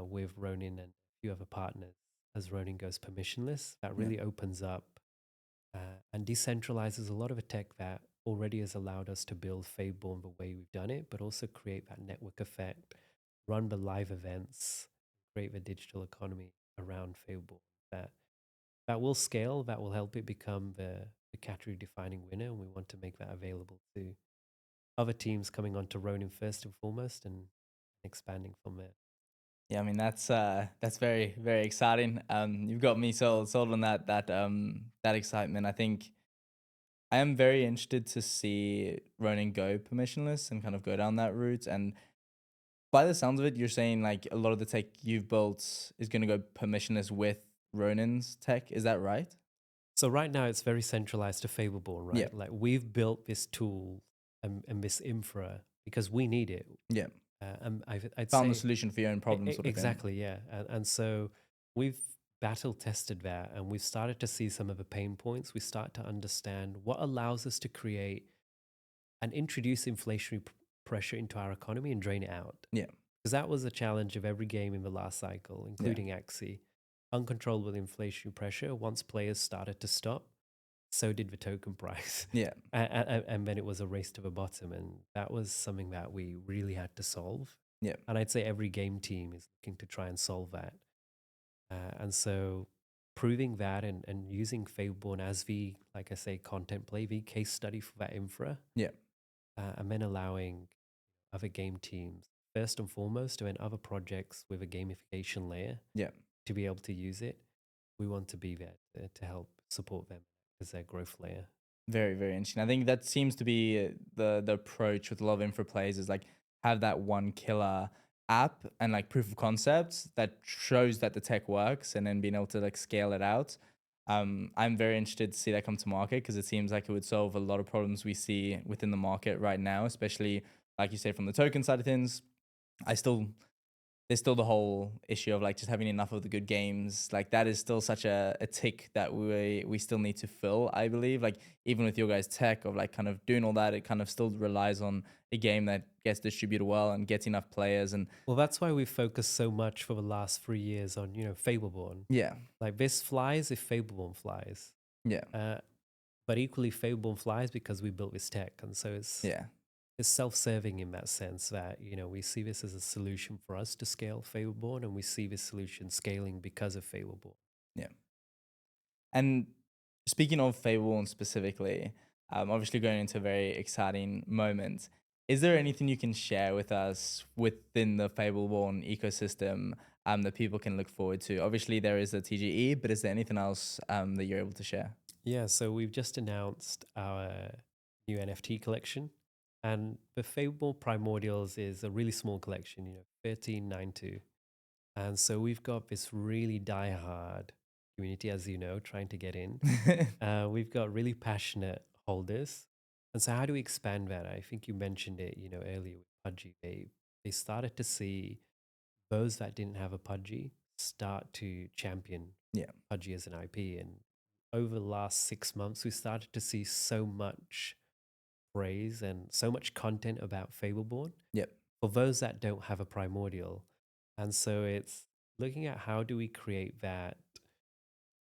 with Ronin and a few other partners as Ronin goes permissionless. That really opens up and decentralizes a lot of the tech that already has allowed us to build Fableborne the way we've done it, but also create that network effect, run the live events, create the digital economy around Fableborne. That will scale, that will help it become the category defining winner. And we want to make that available to other teams coming onto Ronin first and foremost and expanding from there. Yeah, I mean that's very very exciting. You've got me sold on that excitement. I think I am very interested to see Ronin go permissionless and kind of go down that route. And by the sounds of it, you're saying like a lot of the tech you've built is going to go permissionless with Ronin's tech. Is that right? So right now it's very centralized to Fableborne, right? Yeah. Like we've built this tool and this infra because we need it. Yeah. And I'd Found the say solution for your own problem. Sort of exactly, yeah. And so we've battle tested that, and we've started to see some of the pain points. We start to understand what allows us to create and introduce inflationary pressure into our economy and drain it out. Yeah. Because that was a challenge of every game in the last cycle, including Axie. Uncontrollable inflationary pressure. Once players started to stop, so did the token price. Yeah. And then it was a race to the bottom. And that was something that we really had to solve. Yeah. And I'd say every game team is looking to try and solve that. And so proving that and using Fableborne as the, like I say, content play, the case study for that infra. Yeah. And then allowing other game teams, first and foremost, and other projects with a gamification layer to be able to use it. We want to be there to help support them as their growth layer. Very, very interesting. I think that seems to be the approach with a lot of infra players is like have that one killer app and like proof of concepts that shows that the tech works and then being able to like scale it out. I'm very interested to see that come to market because it seems like it would solve a lot of problems we see within the market right now, especially like you said from the token side of things. There's still the whole issue of like just having enough of the good games. Like that is still such a tick that we still need to fill, I believe. Like even with your guys' tech of like kind of doing all that, it kind of still relies on a game that gets distributed well and gets enough players. And well, that's why we focused so much for the last 3 years on, Fableborne. Yeah. Like this flies if Fableborne flies. Yeah. But equally Fableborne flies because we built this tech. And so it's self-serving in that sense that, we see this as a solution for us to scale Fableborne, and we see this solution scaling because of Fableborne. Yeah. And speaking of Fableborne specifically, obviously going into a very exciting moment, is there anything you can share with us within the Fableborne ecosystem that people can look forward to? Obviously, there is a TGE, but is there anything else that you're able to share? Yeah, so we've just announced our new NFT collection. And the Fableborne Primordials is a really small collection, 1392. And so we've got this really diehard community, as you know, trying to get in. We've got really passionate holders. And so how do we expand that? I think you mentioned it, earlier with Pudgy. They started to see those that didn't have a Pudgy start to champion Pudgy as an IP. And over the last 6 months, we started to see so much praise and so much content about Fableborne for those that don't have a primordial. And so it's looking at how do we create that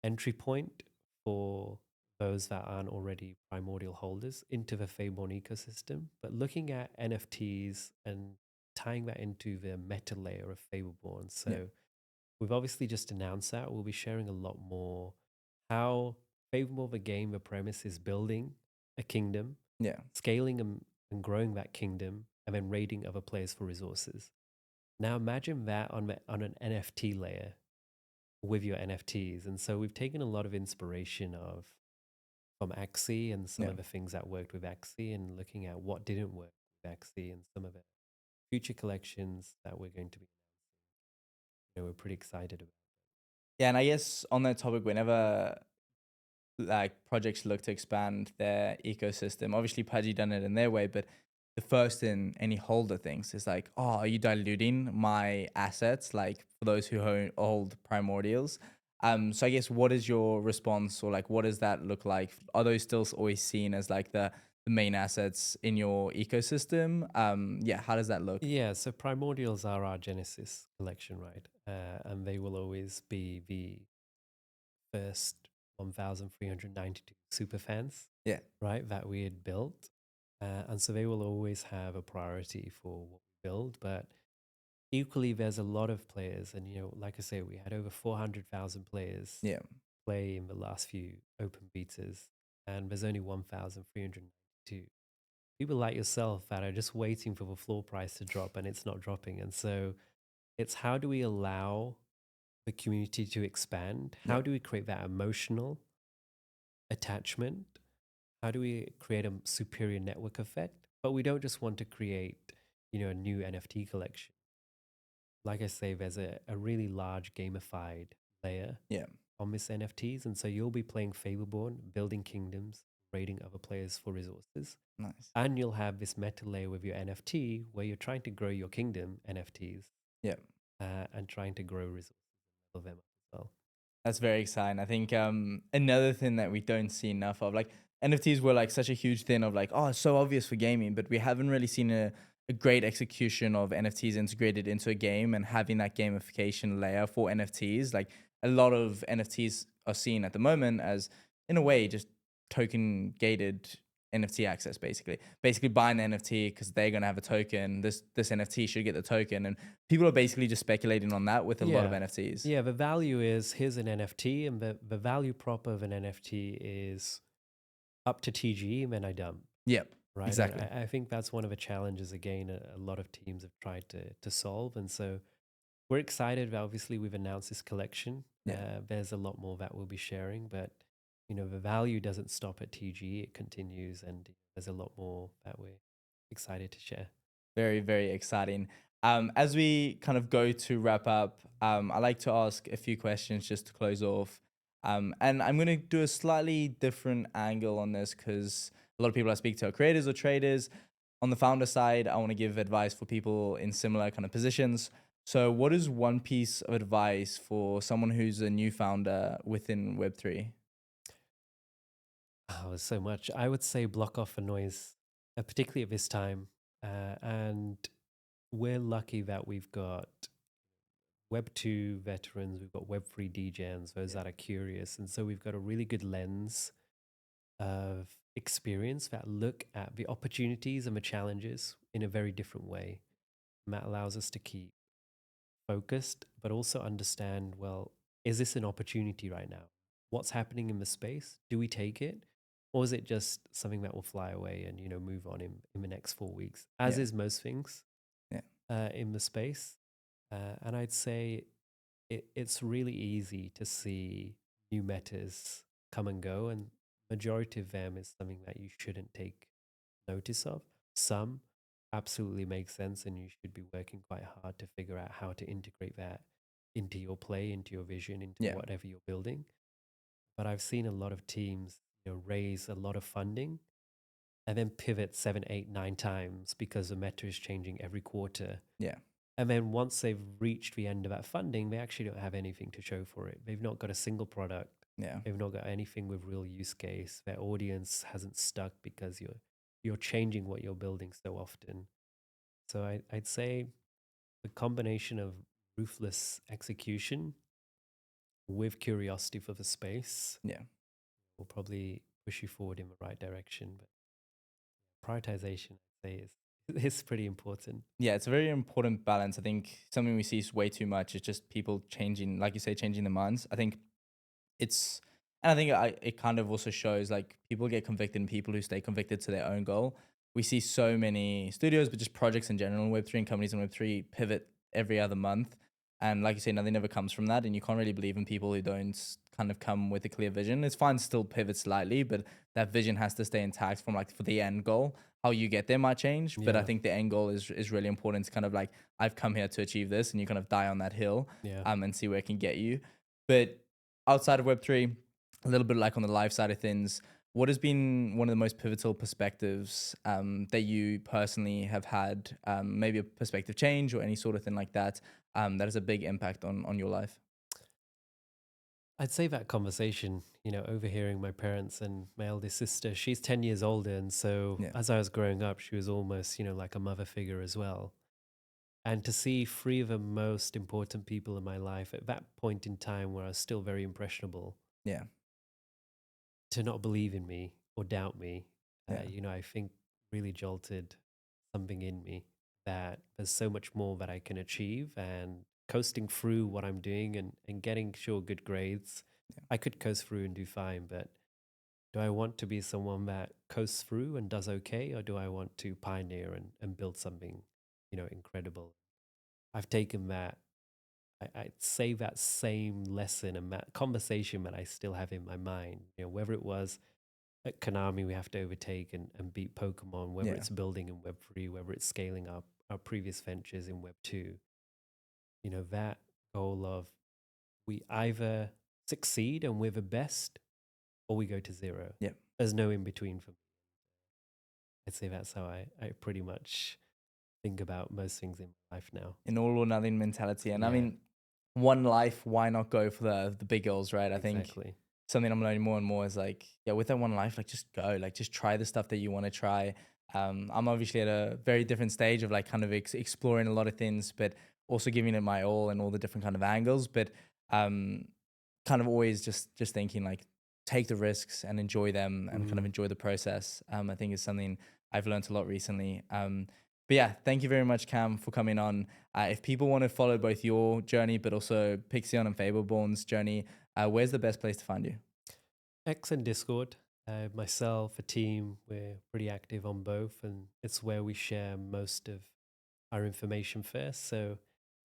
entry point for those that aren't already primordial holders into the Fableborne ecosystem, but looking at NFTs and tying that into the meta layer of Fableborne. So Yeah. we've obviously just announced that. We'll be sharing a lot more how Fableborne, the game, the premise is building a kingdom, Yeah. scaling and growing that kingdom, and then raiding other players for resources. Now imagine that on an NFT layer with your NFTs. And so we've taken a lot of inspiration from Axie and some Yeah. of the things that worked with Axie and looking at what didn't work with Axie and some of the future collections that we're going to be, we're pretty excited about. Yeah, and I guess on that topic, whenever like projects look to expand their ecosystem, obviously Pudgy done it in their way, but the first in any holder thinks is like, oh, are you diluting my assets? Like for those who hold primordials. So I guess what is your response, or like what does that look like? Are those still always seen as like the main assets in your ecosystem? Yeah, how does that look? Yeah, so primordials are our Genesis collection, right? And they will always be the first 1,392 super fans, Yeah. right, that we had built. And so they will always have a priority for what we build. But equally, there's a lot of players. And, like I say, we had over 400,000 players Yeah. play in the last few open betas. And there's only 1,392 people like yourself that are just waiting for the floor price to drop and it's not dropping. And so it's how do we allow the community to expand? How Yeah. do we create that emotional attachment? How do we create a superior network effect? But we don't just want to create, a new NFT collection. Like I say, there's a really large gamified layer Yeah. on this NFTs. And so you'll be playing Fableborne, building kingdoms, raiding other pleers for resources. Nice. And you'll have this meta layer with your NFT where you're trying to grow your kingdom NFTs Yeah. and trying to grow resources and level them up as well. That's very exciting. I think another thing that we don't see enough of, like NFTs were like such a huge thing of like, oh, it's so obvious for gaming, but we haven't really seen a great execution of NFTs integrated into a game and having that gamification layer for NFTs. Like a lot of NFTs are seen at the moment as, in a way, just token gated NFT access, basically buying the NFT because they're going to have a token. This NFT should get the token, and people are basically just speculating on that with a lot of NFTs. Yeah, the value is here's an NFT, and the value prop of an NFT is up to TG, and then I dump. Yep. Right. Exactly. And I think that's one of the challenges, again, a lot of teams have tried to solve. And so we're excited. Obviously, we've announced this collection. Yeah. There's a lot more that we'll be sharing, but the value doesn't stop at TG. It continues, and there's a lot more that we're excited to share. Very, very exciting. As we kind of go to wrap up, I like to ask a few questions just to close off. And I'm going to do a slightly different angle on this because a lot of people I speak to are creators or traders. On the founder side, I want to give advice for people in similar kind of positions. So what is one piece of advice for someone who's a new founder within Web3? Oh, there's so much. I would say block off the noise, particularly at this time. And we're lucky that we've got Web2 veterans, we've got Web3 DGens, those that are curious. And so we've got a really good lens of experience that look at the opportunities and the challenges in a very different way. And that allows us to keep focused, but also understand, well, is this an opportunity right now? What's happening in the space? Do we take it? Or is it just something that will fly away and, move on in the next 4 weeks, as is most things in the space. And I'd say it's really easy to see new metas come and go, and majority of them is something that you shouldn't take notice of. Some absolutely make sense, and you should be working quite hard to figure out how to integrate that into your play, into your vision, into whatever you're building. But I've seen a lot of teams, raise a lot of funding and then pivot 7, 8, 9 times because the meta is changing every quarter. Yeah. And then once they've reached the end of that funding, they actually don't have anything to show for it. They've not got a single product. Yeah. They've not got anything with real use case. Their audience hasn't stuck because you're changing what you're building so often. So I'd say the combination of ruthless execution with curiosity for the space Yeah. will probably push you forward in the right direction. But prioritization, I'd say, is pretty important. Yeah, it's a very important balance. I think something we see is way too much is just people changing, like you say, changing their minds. I think it's, and I think it kind of also shows like people get convicted and people who stay convicted to their own goal. We see so many studios, but just projects in general, Web3 and companies in Web3 pivot every other month. And like you say, nothing ever comes from that. And you can't really believe in people who don't kind of come with a clear vision. It's fine to still pivot slightly, but that vision has to stay intact from like for the end goal. How you get there might change, but I Yeah. think the end goal is really important. It's kind of like, I've come here to achieve this, and you kind of die on that hill, Yeah. and see where it can get you. But outside of Web3, a little bit like on the live side of things, what has been one of the most pivotal perspectives that you personally have had, maybe a perspective change or any sort of thing like that, that has a big impact on your life? I'd say that conversation, overhearing my parents and my eldest sister, she's 10 years older. And so Yeah. as I was growing up, she was almost, like a mother figure as well. And to see three of the most important people in my life at that point in time where I was still very impressionable Yeah. to not believe in me or doubt me, Yeah. I think really jolted something in me that there's so much more that I can achieve, and coasting through what I'm doing and getting good grades. Yeah. I could coast through and do fine, but do I want to be someone that coasts through and does okay, or do I want to pioneer and build something, incredible? I've taken that, I'd say that same lesson and that conversation that I still have in my mind, whether it was at Konami, we have to overtake and beat Pokemon, whether Yeah. it's building in Web3, whether it's scaling up our previous ventures in Web2, that goal of we either succeed and we're the best, or we go to zero. Yeah. There's no in between for me. I'd say that's how I pretty much think about most things in my life now. An all or nothing mentality. And I Yeah. mean, one life, why not go for the big goals, right? I think Exactly. something I'm learning more and more is like, yeah, with that one life, like just go, like just try the stuff that you want to try. I'm obviously at a very different stage of like kind of exploring a lot of things, but also giving it my all and all the different kind of angles. But kind of always just thinking like, take the risks and enjoy them and kind of enjoy the process. I think is something I've learned a lot recently. But yeah, thank you very much, Kam, for coming on. If people want to follow both your journey, but also Pixion and Fableborne's journey, where's the best place to find you? X and Discord. Myself, a team, we're pretty active on both, and it's where we share most of our information first. So,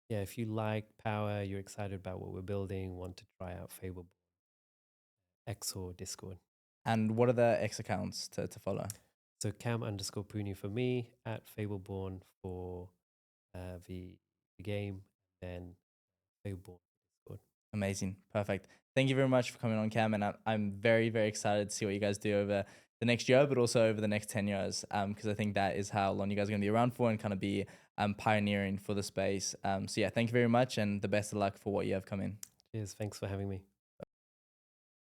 yeah, if you like Power, you're excited about what we're building, want to try out Fableborne, X or Discord. And what are the X accounts to follow? So Kam_Punia for me, at Fableborne for the game, then Fableborne Discord. Amazing. Perfect. Thank you very much for coming on, Kam. And I'm very, very excited to see what you guys do over the next year, but also over the next 10 years, because I think that is how long you guys are going to be around for and kind of be pioneering for the space. So yeah, thank you very much and the best of luck for what you have coming. Cheers. Thanks for having me.